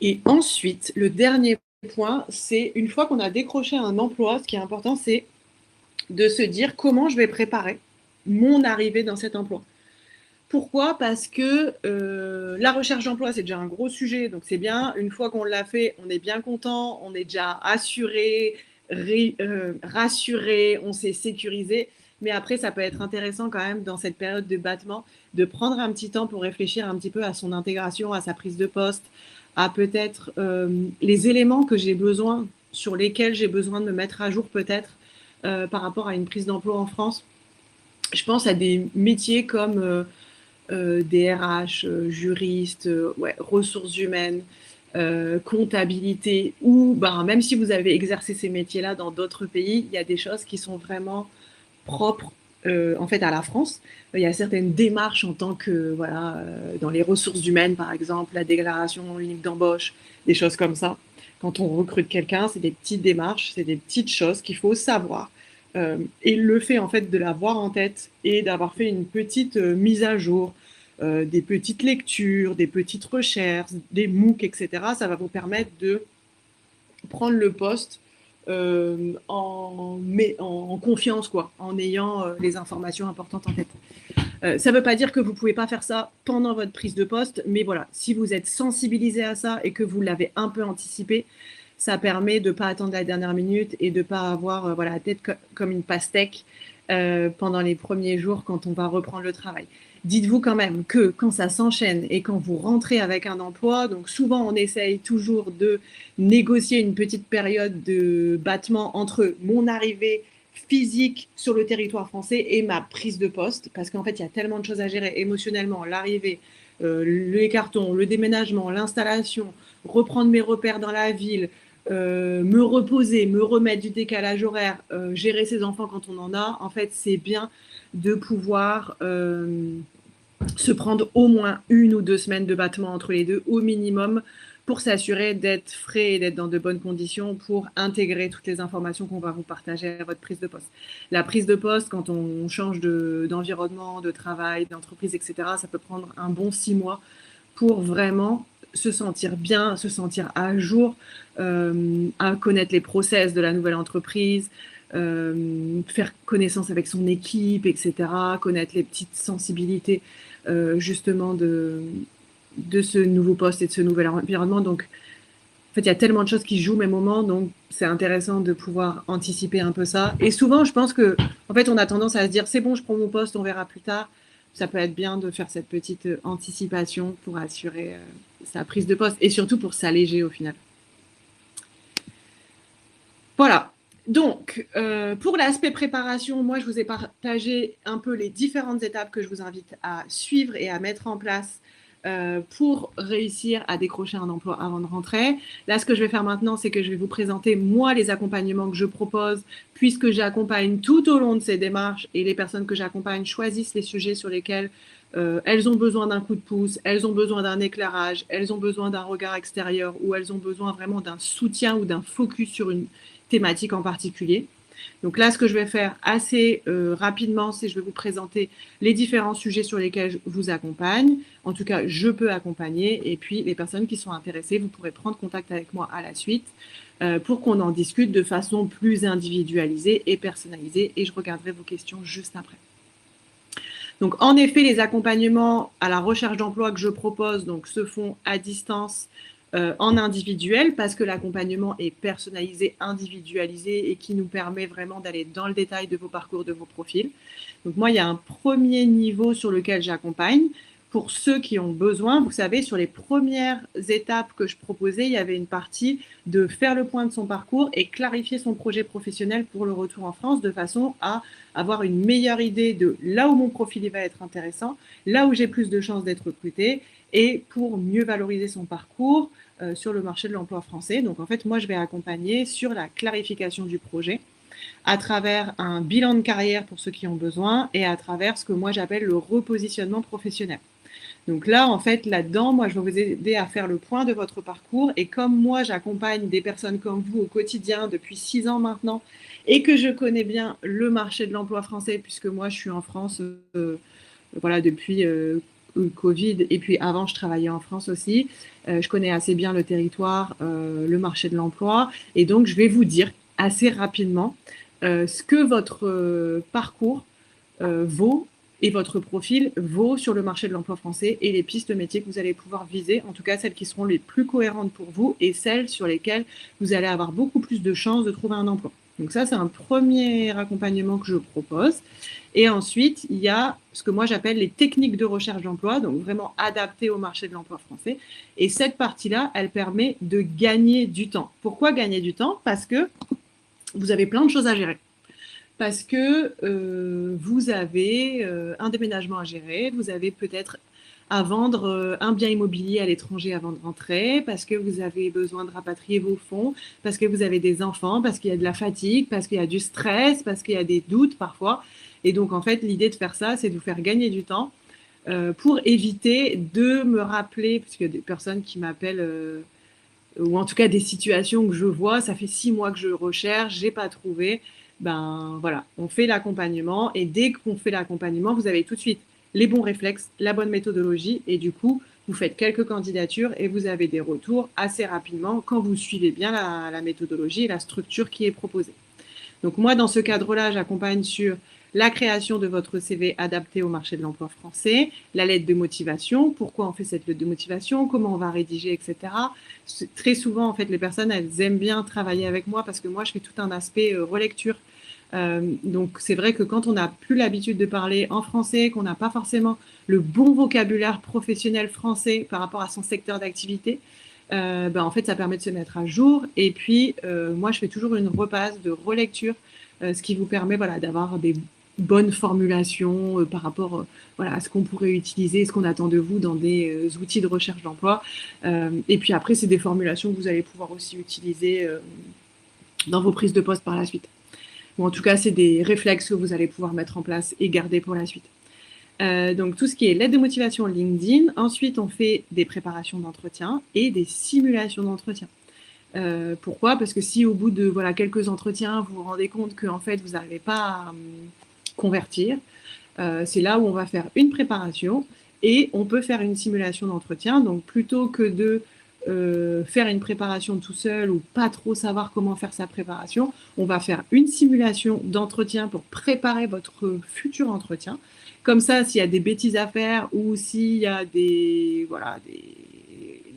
Et ensuite, le dernier point, c'est une fois qu'on a décroché un emploi, ce qui est important, c'est de se dire comment je vais préparer mon arrivée dans cet emploi. Pourquoi? Parce que la recherche d'emploi, c'est déjà un gros sujet, donc c'est bien. Une fois qu'on l'a fait, on est bien content, on est déjà assuré, rassuré, on s'est sécurisé. Mais après, ça peut être intéressant quand même dans cette période de battement de prendre un petit temps pour réfléchir un petit peu à son intégration, à sa prise de poste, à peut-être les éléments que j'ai besoin, sur lesquels j'ai besoin de me mettre à jour peut-être par rapport à une prise d'emploi en France. Je pense à des métiers comme des RH, juristes, ouais, ressources humaines, comptabilité, ou ben, même si vous avez exercé ces métiers-là dans d'autres pays, il y a des choses qui sont vraiment propres en fait à la France. Il y a certaines démarches en tant que voilà dans les ressources humaines par exemple, la déclaration unique d'embauche, des choses comme ça. Quand on recrute quelqu'un, c'est des petites démarches, c'est des petites choses qu'il faut savoir. Et le fait en fait de l'avoir en tête et d'avoir fait une petite mise à jour, des petites lectures, des petites recherches, des MOOC, etc., ça va vous permettre de prendre le poste en confiance, quoi, en ayant les informations importantes en tête. Ça ne veut pas dire que vous ne pouvez pas faire ça pendant votre prise de poste, mais voilà, si vous êtes sensibilisé à ça et que vous l'avez un peu anticipé, ça permet de ne pas attendre la dernière minute et de ne pas avoir voilà, la tête comme une pastèque pendant les premiers jours quand on va reprendre le travail. Dites-vous quand même que quand ça s'enchaîne et quand vous rentrez avec un emploi, donc souvent on essaye toujours de négocier une petite période de battement entre mon arrivée physique sur le territoire français et ma prise de poste, parce qu'en fait, il y a tellement de choses à gérer émotionnellement, l'arrivée, les cartons, le déménagement, l'installation, reprendre mes repères dans la ville, me reposer, me remettre du décalage horaire, gérer ses enfants quand on en a. En fait, c'est bien de pouvoir se prendre au moins 1 ou 2 semaines de battement entre les deux, au minimum, pour s'assurer d'être frais et d'être dans de bonnes conditions pour intégrer toutes les informations qu'on va vous partager à votre prise de poste. La prise de poste, quand on change d'environnement, de travail, d'entreprise, etc., ça peut prendre un bon 6 mois pour vraiment se sentir bien, se sentir à jour, à connaître les process de la nouvelle entreprise, faire connaissance avec son équipe, etc., connaître les petites sensibilités justement de ce nouveau poste et de ce nouvel environnement. Donc, en fait, il y a tellement de choses qui jouent au même moment, donc c'est intéressant de pouvoir anticiper un peu ça. Et souvent, je pense que, en fait, on a tendance à se dire, c'est bon, je prends mon poste, on verra plus tard. Ça peut être bien de faire cette petite anticipation pour assurer sa prise de poste et surtout pour s'alléger au final. Voilà. Donc, pour l'aspect préparation, moi, je vous ai partagé un peu les différentes étapes que je vous invite à suivre et à mettre en place pour réussir à décrocher un emploi avant de rentrer. Là, ce que je vais faire maintenant, c'est que je vais vous présenter, moi, les accompagnements que je propose, puisque j'accompagne tout au long de ces démarches et les personnes que j'accompagne choisissent les sujets sur lesquels elles ont besoin d'un coup de pouce, elles ont besoin d'un éclairage, elles ont besoin d'un regard extérieur ou elles ont besoin vraiment d'un soutien ou d'un focus sur une thématique en particulier. Donc là, ce que je vais faire assez rapidement, c'est que je vais vous présenter les différents sujets sur lesquels je vous accompagne. En tout cas, je peux accompagner. Et puis, les personnes qui sont intéressées, vous pourrez prendre contact avec moi à la suite pour qu'on en discute de façon plus individualisée et personnalisée. Et je regarderai vos questions juste après. Donc, en effet, les accompagnements à la recherche d'emploi que je propose donc, se font à distance en individuel parce que l'accompagnement est personnalisé, individualisé et qui nous permet vraiment d'aller dans le détail de vos parcours, de vos profils. Donc moi, il y a un premier niveau sur lequel j'accompagne. Pour ceux qui ont besoin, vous savez, sur les premières étapes que je proposais, il y avait une partie de faire le point de son parcours et clarifier son projet professionnel pour le retour en France de façon à avoir une meilleure idée de là où mon profil va être intéressant, là où j'ai plus de chances d'être recruté et pour mieux valoriser son parcours sur le marché de l'emploi français. Donc en fait, moi, je vais accompagner sur la clarification du projet à travers un bilan de carrière pour ceux qui ont besoin et à travers ce que moi j'appelle le repositionnement professionnel. Donc là, en fait, là-dedans, moi, je vais vous aider à faire le point de votre parcours. Et comme moi, j'accompagne des personnes comme vous au quotidien depuis 6 ans maintenant et que je connais bien le marché de l'emploi français, puisque moi, je suis en France voilà, depuis Covid et puis avant, je travaillais en France aussi. Je connais assez bien le territoire, le marché de l'emploi. Et donc, je vais vous dire assez rapidement ce que votre parcours vaut et votre profil vaut sur le marché de l'emploi français et les pistes de métiers que vous allez pouvoir viser, en tout cas celles qui seront les plus cohérentes pour vous et celles sur lesquelles vous allez avoir beaucoup plus de chances de trouver un emploi. Donc ça, c'est un premier accompagnement que je propose. Et ensuite, il y a ce que moi j'appelle les techniques de recherche d'emploi, donc vraiment adaptées au marché de l'emploi français. Et cette partie-là, elle permet de gagner du temps. Pourquoi gagner du temps? Parce que vous avez plein de choses à gérer. Parce que vous avez un déménagement à gérer, vous avez peut-être à vendre un bien immobilier à l'étranger avant de rentrer, parce que vous avez besoin de rapatrier vos fonds, parce que vous avez des enfants, parce qu'il y a de la fatigue, parce qu'il y a du stress, parce qu'il y a des doutes parfois. Et donc, en fait, l'idée de faire ça, c'est de vous faire gagner du temps pour éviter de me rappeler, parce qu'il y a des personnes qui m'appellent, ou en tout cas des situations que je vois, ça fait 6 mois que je recherche, j'ai pas trouvé. Ben voilà, on fait l'accompagnement et dès qu'on fait l'accompagnement, vous avez tout de suite les bons réflexes, la bonne méthodologie et du coup, vous faites quelques candidatures et vous avez des retours assez rapidement quand vous suivez bien la méthodologie et la structure qui est proposée. Donc moi, dans ce cadre-là, j'accompagne sur la création de votre CV adapté au marché de l'emploi français, la lettre de motivation, pourquoi on fait cette lettre de motivation, comment on va rédiger, etc. Très souvent, en fait, les personnes, elles aiment bien travailler avec moi parce que moi, je fais tout un aspect relecture. Donc, c'est vrai que quand on n'a plus l'habitude de parler en français, qu'on n'a pas forcément le bon vocabulaire professionnel français par rapport à son secteur d'activité, en fait, ça permet de se mettre à jour. Et puis, moi, je fais toujours une repasse de relecture, ce qui vous permet voilà, d'avoir des bonnes formulations par rapport voilà, à ce qu'on pourrait utiliser, ce qu'on attend de vous dans des outils de recherche d'emploi. Et puis après, c'est des formulations que vous allez pouvoir aussi utiliser dans vos prises de poste par la suite. Ou en tout cas, c'est des réflexes que vous allez pouvoir mettre en place et garder pour la suite. Donc tout ce qui est lettre de motivation LinkedIn. Ensuite, on fait des préparations d'entretien et des simulations d'entretien. Pourquoi? Parce que si au bout de voilà, quelques entretiens, vous vous rendez compte qu'en fait, vous n'arrivez pas à convertir, c'est là où on va faire une préparation et on peut faire une simulation d'entretien. Donc plutôt que de faire une préparation tout seul ou pas trop savoir comment faire sa préparation, on va faire une simulation d'entretien pour préparer votre futur entretien. Comme ça, s'il y a des bêtises à faire ou s'il y a des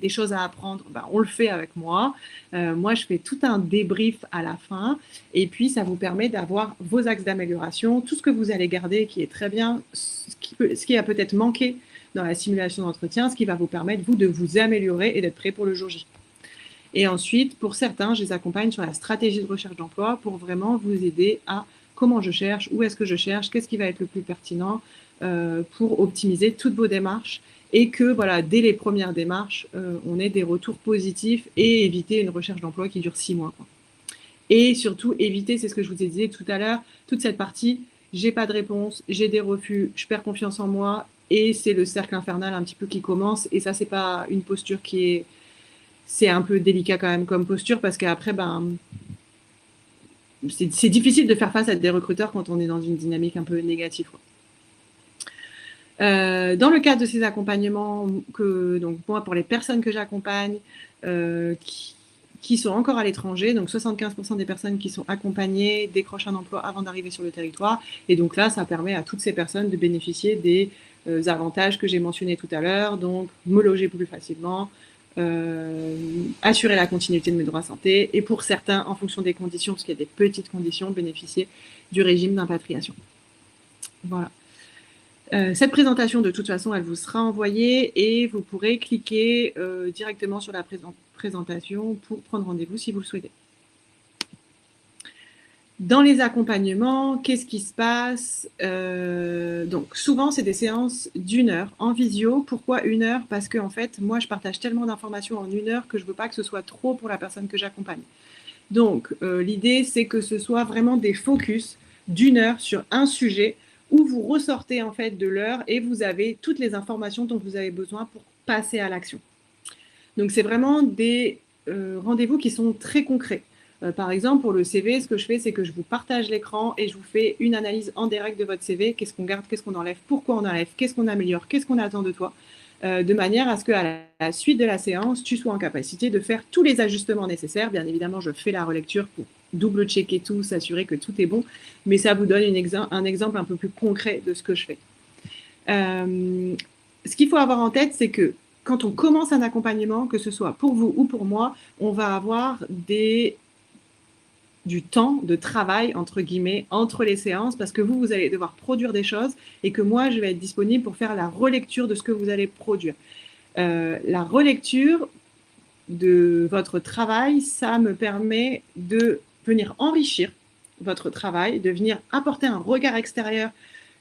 choses à apprendre, ben, on le fait avec moi. Moi, je fais tout un débrief à la fin et puis ça vous permet d'avoir vos axes d'amélioration, tout ce que vous allez garder qui est très bien, ce qui a peut-être manqué dans la simulation d'entretien, ce qui va vous permettre, vous, de vous améliorer et d'être prêt pour le jour J. Et ensuite, pour certains, je les accompagne sur la stratégie de recherche d'emploi pour vraiment vous aider à comment je cherche, où est-ce que je cherche, qu'est-ce qui va être le plus pertinent pour optimiser toutes vos démarches et que, voilà, dès les premières démarches, on ait des retours positifs et éviter une recherche d'emploi qui dure 6 mois. Quoi. Et surtout, éviter, c'est ce que je vous ai dit tout à l'heure, toute cette partie, j'ai pas de réponse, j'ai des refus, je perds confiance en moi, et c'est le cercle infernal un petit peu qui commence. Et ça, c'est pas une posture qui est... C'est un peu délicat quand même comme posture parce qu'après, ben, c'est difficile de faire face à des recruteurs quand on est dans une dynamique un peu négative. Quoi. Dans le cadre de ces accompagnements, donc moi, pour les personnes que j'accompagne, qui sont encore à l'étranger, donc 75% des personnes qui sont accompagnées décrochent un emploi avant d'arriver sur le territoire. Et donc là, ça permet à toutes ces personnes de bénéficier des avantages que j'ai mentionnés tout à l'heure, donc me loger plus facilement, assurer la continuité de mes droits santé, et pour certains, en fonction des conditions, parce qu'il y a des petites conditions, bénéficier du régime d'impatriation. Voilà. Cette présentation, de toute façon, elle vous sera envoyée et vous pourrez cliquer directement sur la présentation pour prendre rendez-vous si vous le souhaitez. Dans les accompagnements, qu'est-ce qui se passe donc, souvent, c'est des séances d'1 heure en visio. Pourquoi 1 heure? Parce que, en fait, moi, je partage tellement d'informations en 1 heure que je ne veux pas que ce soit trop pour la personne que j'accompagne. Donc, l'idée, c'est que ce soit vraiment des focus d'1 heure sur un sujet où vous ressortez, en fait, de l'heure et vous avez toutes les informations dont vous avez besoin pour passer à l'action. Donc, c'est vraiment des rendez-vous qui sont très concrets. Par exemple, pour le CV, ce que je fais, c'est que je vous partage l'écran et je vous fais une analyse en direct de votre CV. Qu'est-ce qu'on garde, qu'est-ce qu'on enlève, pourquoi on enlève, qu'est-ce qu'on améliore, qu'est-ce qu'on attend de toi, de manière à ce qu'à la suite de la séance, tu sois en capacité de faire tous les ajustements nécessaires. Bien évidemment, je fais la relecture pour double-checker tout, s'assurer que tout est bon, mais ça vous donne un exemple un peu plus concret de ce que je fais. Ce qu'il faut avoir en tête, c'est que quand on commence un accompagnement, que ce soit pour vous ou pour moi, on va avoir du temps de travail, entre guillemets, entre les séances, parce que vous allez devoir produire des choses et que moi, je vais être disponible pour faire la relecture de ce que vous allez produire. La relecture de votre travail, ça me permet de venir enrichir votre travail, de venir apporter un regard extérieur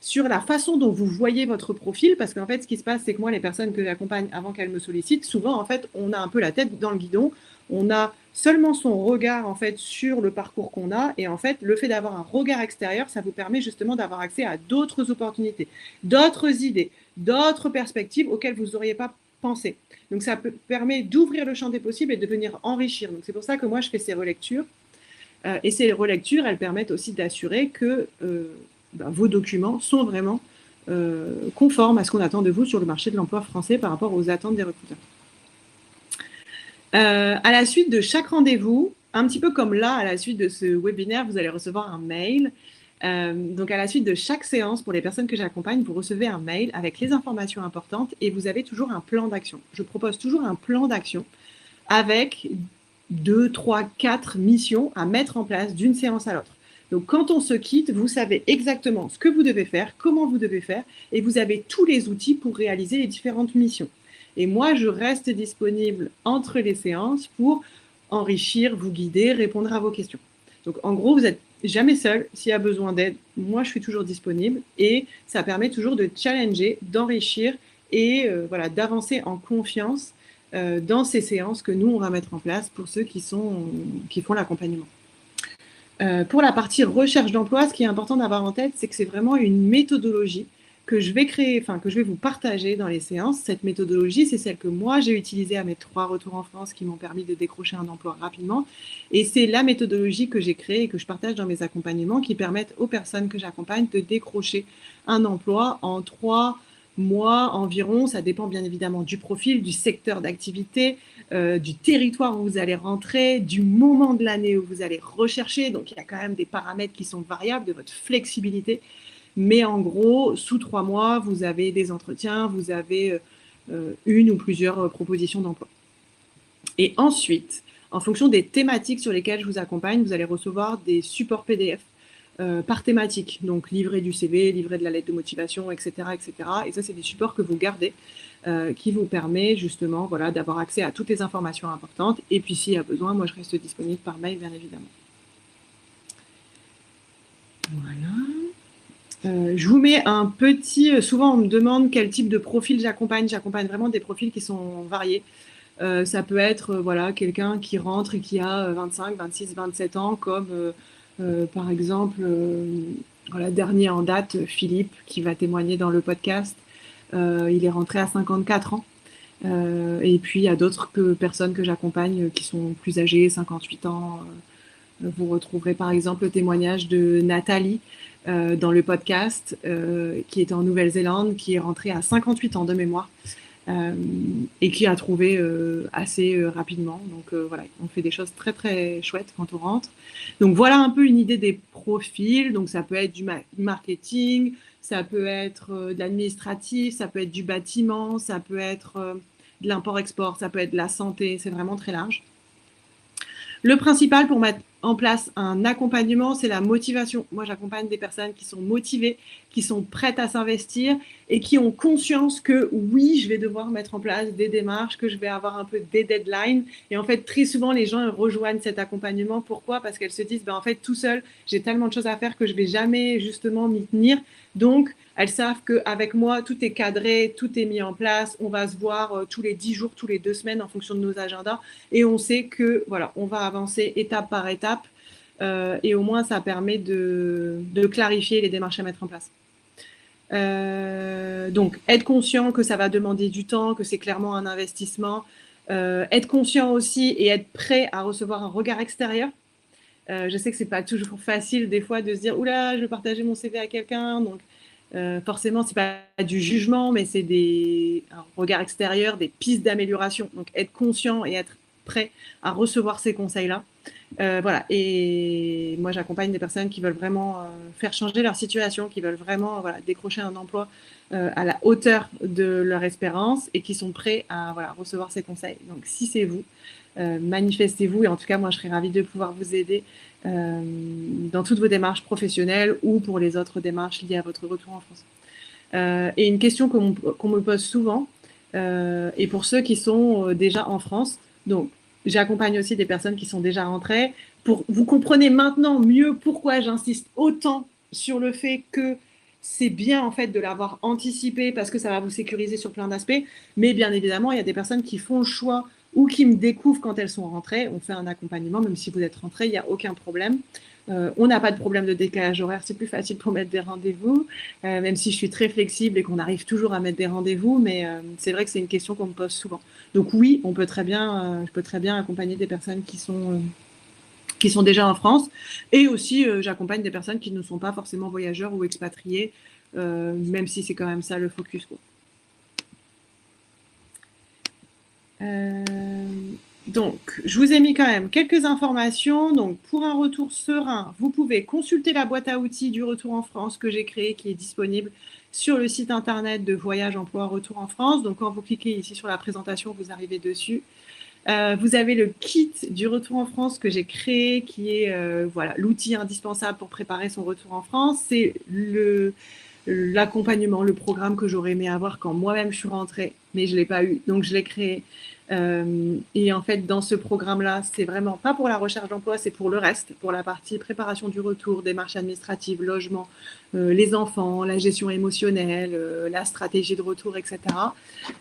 sur la façon dont vous voyez votre profil, parce qu'en fait, ce qui se passe, c'est que moi, les personnes que j'accompagne avant qu'elles me sollicitent, souvent, en fait, on a un peu la tête dans le guidon, on a seulement son regard, en fait, sur le parcours qu'on a, et en fait, le fait d'avoir un regard extérieur, ça vous permet justement d'avoir accès à d'autres opportunités, d'autres idées, d'autres perspectives auxquelles vous n'auriez pas pensé. Donc, ça permet d'ouvrir le champ des possibles et de venir enrichir. Donc, c'est pour ça que moi, je fais ces relectures. Et ces relectures, elles permettent aussi d'assurer que vos documents sont vraiment conformes à ce qu'on attend de vous sur le marché de l'emploi français par rapport aux attentes des recruteurs. À la suite de chaque rendez-vous, un petit peu comme là, à la suite de ce webinaire, vous allez recevoir un mail. Donc, à la suite de chaque séance, pour les personnes que j'accompagne, vous recevez un mail avec les informations importantes et vous avez toujours un plan d'action. Je propose toujours un plan d'action avec 2, 3, 4 missions à mettre en place d'une séance à l'autre. Donc, quand on se quitte, vous savez exactement ce que vous devez faire, comment vous devez faire, et vous avez tous les outils pour réaliser les différentes missions. Et moi, je reste disponible entre les séances pour enrichir, vous guider, répondre à vos questions. Donc, en gros, vous n'êtes jamais seul. S'il y a besoin d'aide, moi, je suis toujours disponible et ça permet toujours de challenger, d'enrichir et voilà, d'avancer en confiance dans ces séances que nous, on va mettre en place pour ceux qui font l'accompagnement. Pour la partie recherche d'emploi, ce qui est important d'avoir en tête, c'est que c'est vraiment une méthodologie que je vais créer, enfin que je vais vous partager dans les séances. Cette méthodologie, c'est celle que moi, j'ai utilisée à mes 3 retours en France qui m'ont permis de décrocher un emploi rapidement. Et c'est la méthodologie que j'ai créée et que je partage dans mes accompagnements qui permettent aux personnes que j'accompagne de décrocher un emploi en 3 mois environ. Ça dépend bien évidemment du profil, du secteur d'activité, du territoire où vous allez rentrer, du moment de l'année où vous allez rechercher. Donc, il y a quand même des paramètres qui sont variables, de votre flexibilité. Mais en gros, sous 3 mois, vous avez des entretiens, vous avez une ou plusieurs propositions d'emploi. Et ensuite, en fonction des thématiques sur lesquelles je vous accompagne, vous allez recevoir des supports PDF par thématique. Donc, livret du CV, livret de la lettre de motivation, etc. etc. Et ça, c'est des supports que vous gardez, qui vous permet justement voilà, d'avoir accès à toutes les informations importantes. Et puis, s'il y a besoin, moi, je reste disponible par mail, bien évidemment. Voilà. Je vous mets un petit... souvent, on me demande quel type de profil j'accompagne. J'accompagne vraiment des profils qui sont variés. Ça peut être voilà, quelqu'un qui rentre et qui a 25, 26, 27 ans, comme par exemple, voilà, dernier en date, Philippe, qui va témoigner dans le podcast. Il est rentré à 54 ans. Et puis, il y a d'autres personnes que j'accompagne qui sont plus âgées, 58 ans. Vous retrouverez par exemple le témoignage de Nathalie dans le podcast, qui est en Nouvelle-Zélande, qui est rentrée à 58 ans de mémoire. Et qui a trouvé assez rapidement. Donc voilà, on fait des choses très très chouettes quand on rentre. Donc voilà un peu une idée des profils. Donc ça peut être du marketing, ça peut être de l'administratif, ça peut être du bâtiment, ça peut être de l'import-export, ça peut être de la santé, c'est vraiment très large. Le principal pour mettre en place un accompagnement, c'est la motivation. Moi, j'accompagne des personnes qui sont motivées, qui sont prêtes à s'investir et qui ont conscience que oui, je vais devoir mettre en place des démarches, que je vais avoir un peu des deadlines. Et en fait, très souvent, les gens rejoignent cet accompagnement. Pourquoi? Parce qu'elles se disent, en fait, tout seul, j'ai tellement de choses à faire que je ne vais jamais justement m'y tenir. Donc, elles savent qu'avec moi, tout est cadré, tout est mis en place. On va se voir tous les 10 jours, tous les 2 semaines en fonction de nos agendas. Et on sait que voilà, on va avancer étape par étape. Et au moins, ça permet de clarifier les démarches à mettre en place. Donc, être conscient que ça va demander du temps, que c'est clairement un investissement. Être conscient aussi et être prêt à recevoir un regard extérieur. Je sais que c'est pas toujours facile des fois de se dire oula, je vais partager mon CV à quelqu'un. Donc, forcément, c'est pas du jugement, mais c'est un regard extérieur, des pistes d'amélioration. Donc, être conscient et être prêt à recevoir ces conseils-là. Voilà. Et moi, j'accompagne des personnes qui veulent vraiment faire changer leur situation, qui veulent vraiment voilà, décrocher un emploi à la hauteur de leur espérance et qui sont prêts à voilà, recevoir ces conseils. Donc, si c'est vous, manifestez-vous. Et en tout cas, moi, je serais ravie de pouvoir vous aider dans toutes vos démarches professionnelles ou pour les autres démarches liées à votre retour en France. Et une question qu'on me pose souvent, et pour ceux qui sont déjà en France, donc j'accompagne aussi des personnes qui sont déjà rentrées. Vous comprenez maintenant mieux pourquoi j'insiste autant sur le fait que c'est bien en fait de l'avoir anticipé parce que ça va vous sécuriser sur plein d'aspects. Mais bien évidemment, il y a des personnes qui font le choix ou qui me découvrent quand elles sont rentrées. On fait un accompagnement, même si vous êtes rentré, il n'y a aucun problème. On n'a pas de problème de décalage horaire, c'est plus facile pour mettre des rendez-vous, même si je suis très flexible et qu'on arrive toujours à mettre des rendez-vous, mais c'est vrai que c'est une question qu'on me pose souvent. Donc oui, je peux très bien accompagner des personnes qui sont déjà en France, et aussi j'accompagne des personnes qui ne sont pas forcément voyageurs ou expatriés, même si c'est quand même ça le focus, quoi. Donc, je vous ai mis quand même quelques informations. Donc, pour un retour serein, vous pouvez consulter la boîte à outils du retour en France que j'ai créée, qui est disponible sur le site internet de Voyage Emploi Retour en France. Donc, quand vous cliquez ici sur la présentation, vous arrivez dessus. Vous avez le kit du retour en France que j'ai créé, qui est voilà, l'outil indispensable pour préparer son retour en France. C'est l'accompagnement, le programme que j'aurais aimé avoir quand moi-même je suis rentrée, mais je ne l'ai pas eu, donc je l'ai créé. Et en fait, dans ce programme-là, c'est vraiment pas pour la recherche d'emploi, c'est pour le reste, pour la partie préparation du retour, démarches administratives, logement, les enfants, la gestion émotionnelle, la stratégie de retour, etc.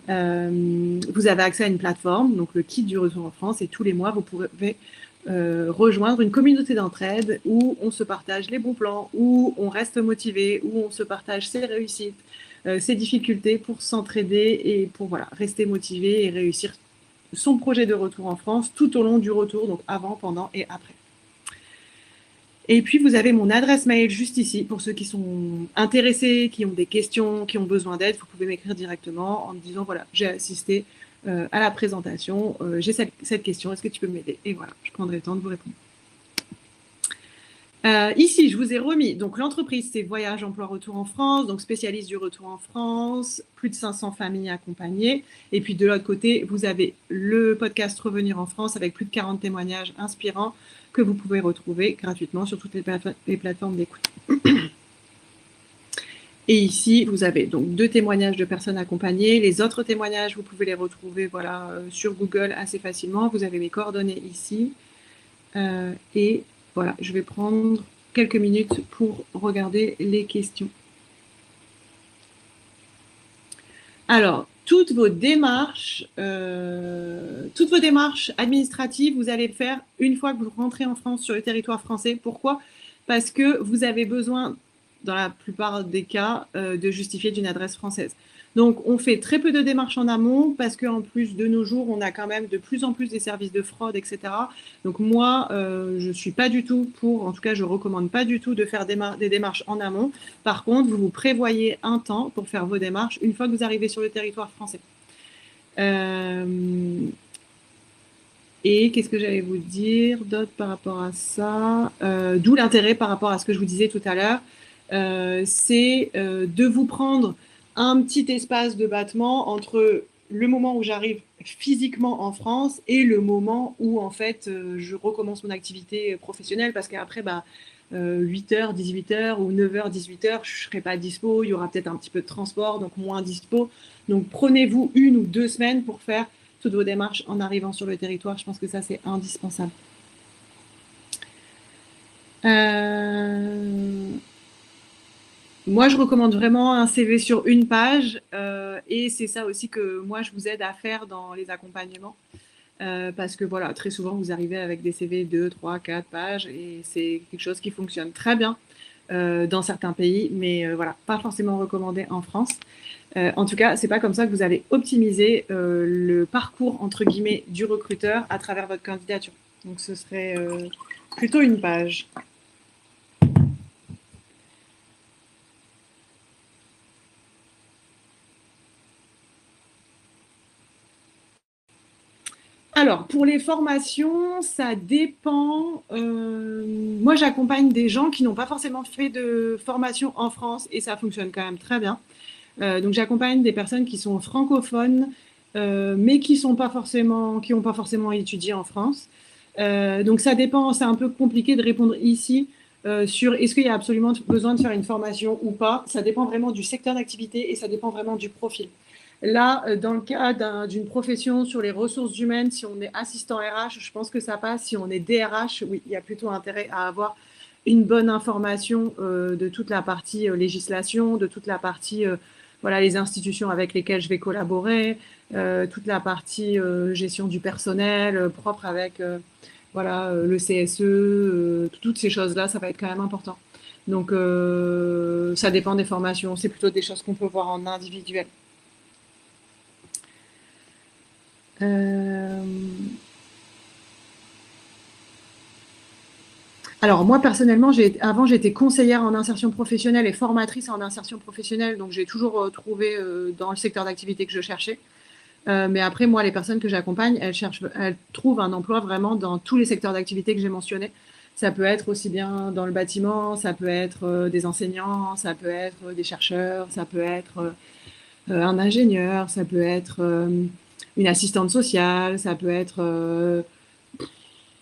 Vous avez accès à une plateforme, donc le kit du retour en France, et tous les mois, vous pouvez rejoindre une communauté d'entraide où on se partage les bons plans, où on reste motivé, où on se partage ses réussites, ses difficultés pour s'entraider et pour voilà, rester motivé et réussir son projet de retour en France tout au long du retour, donc avant, pendant et après. Et puis, vous avez mon adresse mail juste ici pour ceux qui sont intéressés, qui ont des questions, qui ont besoin d'aide. Vous pouvez m'écrire directement en me disant, voilà, j'ai assisté à la présentation, j'ai cette question, est-ce que tu peux m'aider? Et voilà, je prendrai le temps de vous répondre. Ici, je vous ai remis, donc l'entreprise, c'est Voyage Emploi Retour en France, donc spécialiste du retour en France, plus de 500 familles accompagnées. Et puis de l'autre côté, vous avez le podcast Revenir en France avec plus de 40 témoignages inspirants que vous pouvez retrouver gratuitement sur toutes les plateformes d'écoute. Et ici, vous avez donc 2 témoignages de personnes accompagnées. Les autres témoignages, vous pouvez les retrouver voilà, sur Google assez facilement. Vous avez mes coordonnées ici. Et voilà, je vais prendre quelques minutes pour regarder les questions. Alors, toutes vos démarches administratives, vous allez le faire une fois que vous rentrez en France sur le territoire français. Pourquoi? Parce que vous avez besoin, dans la plupart des cas, de justifier d'une adresse française. Donc, on fait très peu de démarches en amont parce qu'en plus, de nos jours, on a quand même de plus en plus des services de fraude, etc. Donc, moi, je ne suis pas du tout pour, en tout cas, je ne recommande pas du tout de faire des démarches en amont. Par contre, vous vous prévoyez un temps pour faire vos démarches une fois que vous arrivez sur le territoire français. Et qu'est-ce que j'allais vous dire d'autre par rapport à ça? D'où l'intérêt par rapport à ce que je vous disais tout à l'heure, c'est de vous prendre un petit espace de battement entre le moment où j'arrive physiquement en France et le moment où en fait je recommence mon activité professionnelle parce qu'après 8h, 18h ou 9h, 18h, je ne serai pas dispo, il y aura peut-être un petit peu de transport, donc moins dispo. Donc prenez-vous 1 ou 2 semaines pour faire toutes vos démarches en arrivant sur le territoire. Je pense que ça, c'est indispensable. Moi, je recommande vraiment un CV sur une page et c'est ça aussi que moi, je vous aide à faire dans les accompagnements. Parce que voilà, très souvent, vous arrivez avec des CV 2, 3, 4 pages et c'est quelque chose qui fonctionne très bien dans certains pays, mais voilà, pas forcément recommandé en France. En tout cas, c'est pas comme ça que vous allez optimiser le parcours entre guillemets du recruteur à travers votre candidature. Donc, ce serait plutôt une page. Alors, pour les formations, ça dépend. Moi, j'accompagne des gens qui n'ont pas forcément fait de formation en France et ça fonctionne quand même très bien. Donc, j'accompagne des personnes qui sont francophones, mais qui n'ont pas forcément étudié en France. Donc, ça dépend. C'est un peu compliqué de répondre ici sur est-ce qu'il y a absolument besoin de faire une formation ou pas. Ça dépend vraiment du secteur d'activité et ça dépend vraiment du profil. Là, dans le cas d'une profession sur les ressources humaines, si on est assistant RH, je pense que ça passe. Si on est DRH, oui, il y a plutôt intérêt à avoir une bonne information de toute la partie législation, de toute la partie voilà, les institutions avec lesquelles je vais collaborer, toute la partie gestion du personnel propre avec voilà, le CSE, toutes ces choses-là, ça va être quand même important. Donc, ça dépend des formations. C'est plutôt des choses qu'on peut voir en individuel. Alors moi personnellement, avant j'étais conseillère en insertion professionnelle et formatrice en insertion professionnelle, donc j'ai toujours trouvé dans le secteur d'activité que je cherchais. Mais après moi, les personnes que j'accompagne, elles trouvent un emploi vraiment dans tous les secteurs d'activité que j'ai mentionnés. Ça peut être aussi bien dans le bâtiment, ça peut être des enseignants, ça peut être des chercheurs, ça peut être un ingénieur, ça peut être une assistante sociale, ça peut être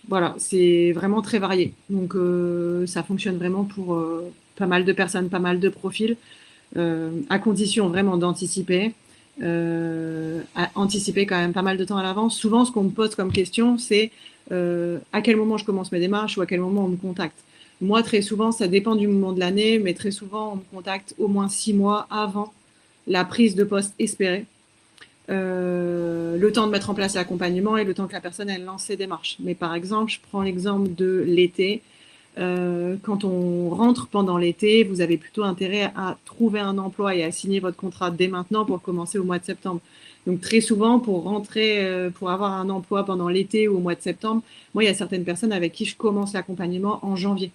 voilà, c'est vraiment très varié. Donc ça fonctionne vraiment pour pas mal de personnes, pas mal de profils, à condition vraiment d'anticiper. Anticiper quand même pas mal de temps à l'avance. Souvent, ce qu'on me pose comme question, c'est à quel moment je commence mes démarches ou à quel moment on me contacte. Moi, très souvent, ça dépend du moment de l'année, mais très souvent, on me contacte au moins 6 mois avant la prise de poste espérée. Le temps de mettre en place l'accompagnement et le temps que la personne elle lance ses démarches. Mais par exemple, je prends l'exemple de l'été. Quand on rentre pendant l'été, vous avez plutôt intérêt à trouver un emploi et à signer votre contrat dès maintenant pour commencer au mois de septembre. Donc très souvent, pour rentrer, pour avoir un emploi pendant l'été ou au mois de septembre, moi, il y a certaines personnes avec qui je commence l'accompagnement en janvier.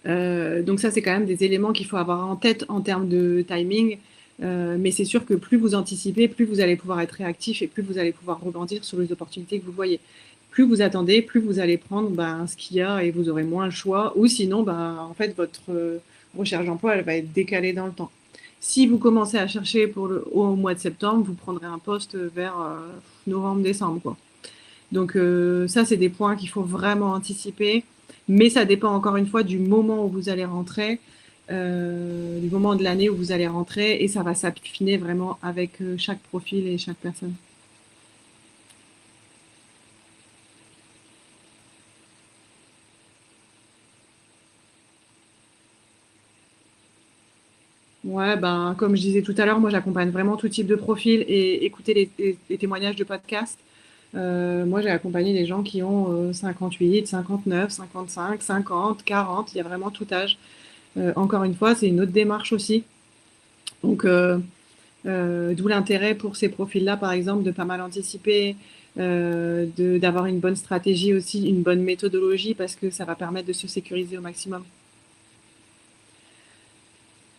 Donc ça, c'est quand même des éléments qu'il faut avoir en tête en termes de timing. Mais c'est sûr que plus vous anticipez, plus vous allez pouvoir être réactif et plus vous allez pouvoir rebondir sur les opportunités que vous voyez. Plus vous attendez, plus vous allez prendre ce qu'il y a et vous aurez moins le choix. Ou sinon, en fait, votre recherche d'emploi, elle va être décalée dans le temps. Si vous commencez à chercher au mois de septembre, vous prendrez un poste vers novembre-décembre, quoi. Donc ça, c'est des points qu'il faut vraiment anticiper. Mais ça dépend encore une fois du moment où vous allez rentrer, du moment de l'année où vous allez rentrer, et ça va s'affiner vraiment avec chaque profil et chaque personne. Ouais, comme je disais tout à l'heure, moi j'accompagne vraiment tout type de profil et écouter les témoignages de podcast. Moi j'ai accompagné des gens qui ont 58, 59, 55, 50, 40, il y a vraiment tout âge. Encore une fois, c'est une autre démarche aussi. Donc, d'où l'intérêt pour ces profils-là, par exemple, de pas mal anticiper, d'avoir une bonne stratégie aussi, une bonne méthodologie, parce que ça va permettre de se sécuriser au maximum.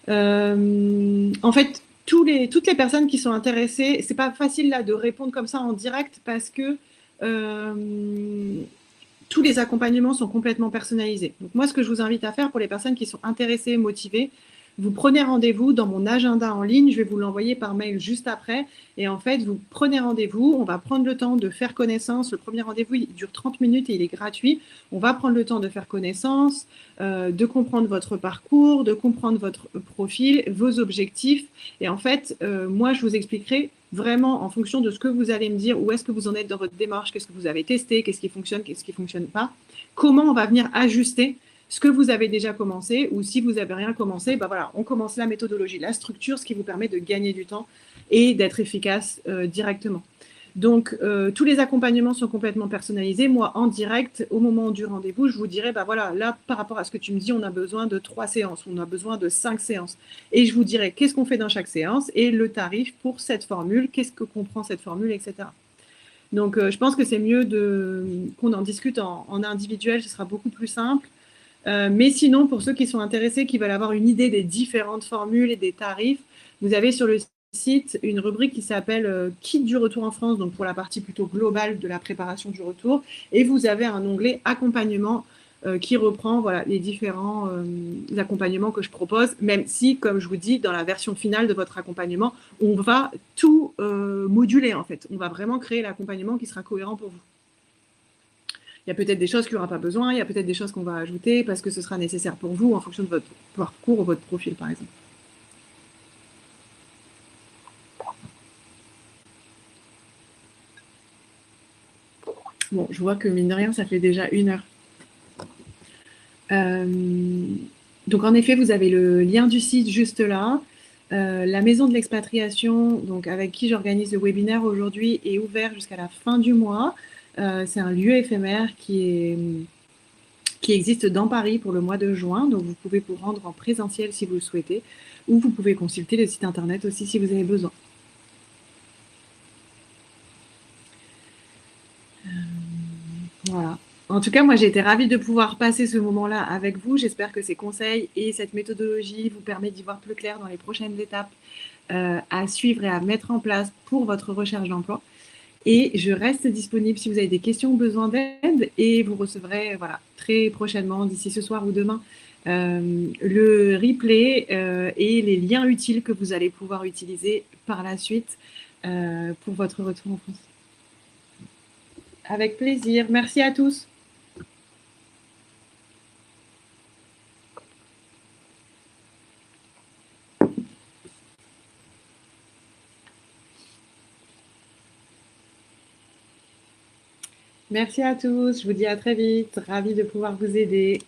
En fait, toutes les personnes qui sont intéressées, c'est pas facile là de répondre comme ça en direct parce que tous les accompagnements sont complètement personnalisés. Donc moi, ce que je vous invite à faire pour les personnes qui sont intéressées, motivées, vous prenez rendez-vous dans mon agenda en ligne, je vais vous l'envoyer par mail juste après. Et en fait, vous prenez rendez-vous, on va prendre le temps de faire connaissance. Le premier rendez-vous, il dure 30 minutes et il est gratuit. On va prendre le temps de faire connaissance, de comprendre votre parcours, de comprendre votre profil, vos objectifs. Et en fait, moi, je vous expliquerai vraiment en fonction de ce que vous allez me dire, où est-ce que vous en êtes dans votre démarche, qu'est-ce que vous avez testé, qu'est-ce qui fonctionne, qu'est-ce qui ne fonctionne pas, comment on va venir ajuster ce que vous avez déjà commencé, ou si vous n'avez rien commencé, voilà, on commence la méthodologie, la structure, ce qui vous permet de gagner du temps et d'être efficace directement. Donc, tous les accompagnements sont complètement personnalisés. Moi, en direct, au moment du rendez-vous, je vous dirai, voilà, là, par rapport à ce que tu me dis, on a besoin de 3 séances, on a besoin de 5 séances. Et je vous dirai qu'est-ce qu'on fait dans chaque séance et le tarif pour cette formule, qu'est-ce que comprend cette formule, etc. Donc, je pense que c'est mieux qu'on en discute en individuel, ce sera beaucoup plus simple. Mais sinon, pour ceux qui sont intéressés, qui veulent avoir une idée des différentes formules et des tarifs, vous avez sur le site une rubrique qui s'appelle Kit du retour en France, donc pour la partie plutôt globale de la préparation du retour. Et vous avez un onglet accompagnement qui reprend les différents accompagnements que je propose, même si, comme je vous dis, dans la version finale de votre accompagnement, on va tout moduler en fait. On va vraiment créer l'accompagnement qui sera cohérent pour vous. Il y a peut-être des choses qu'il n'y aura pas besoin, il y a peut-être des choses qu'on va ajouter parce que ce sera nécessaire pour vous en fonction de votre parcours ou votre profil, par exemple. Bon, je vois que mine de rien, ça fait déjà 1 heure. Donc, en effet, vous avez le lien du site juste là. La maison de l'expatriation, donc avec qui j'organise le webinaire aujourd'hui, est ouvert jusqu'à la fin du mois. C'est un lieu éphémère qui existe dans Paris pour le mois de juin. Donc, vous pouvez vous rendre en présentiel si vous le souhaitez, ou vous pouvez consulter le site internet aussi si vous avez besoin. Voilà. En tout cas, moi, j'ai été ravie de pouvoir passer ce moment-là avec vous. J'espère que ces conseils et cette méthodologie vous permettent d'y voir plus clair dans les prochaines étapes à suivre et à mettre en place pour votre recherche d'emploi. Et je reste disponible si vous avez des questions ou besoin d'aide et vous recevrez très prochainement, d'ici ce soir ou demain, le replay et les liens utiles que vous allez pouvoir utiliser par la suite pour votre retour en France. Avec plaisir. Merci à tous. Merci à tous. Je vous dis à très vite. Ravie de pouvoir vous aider.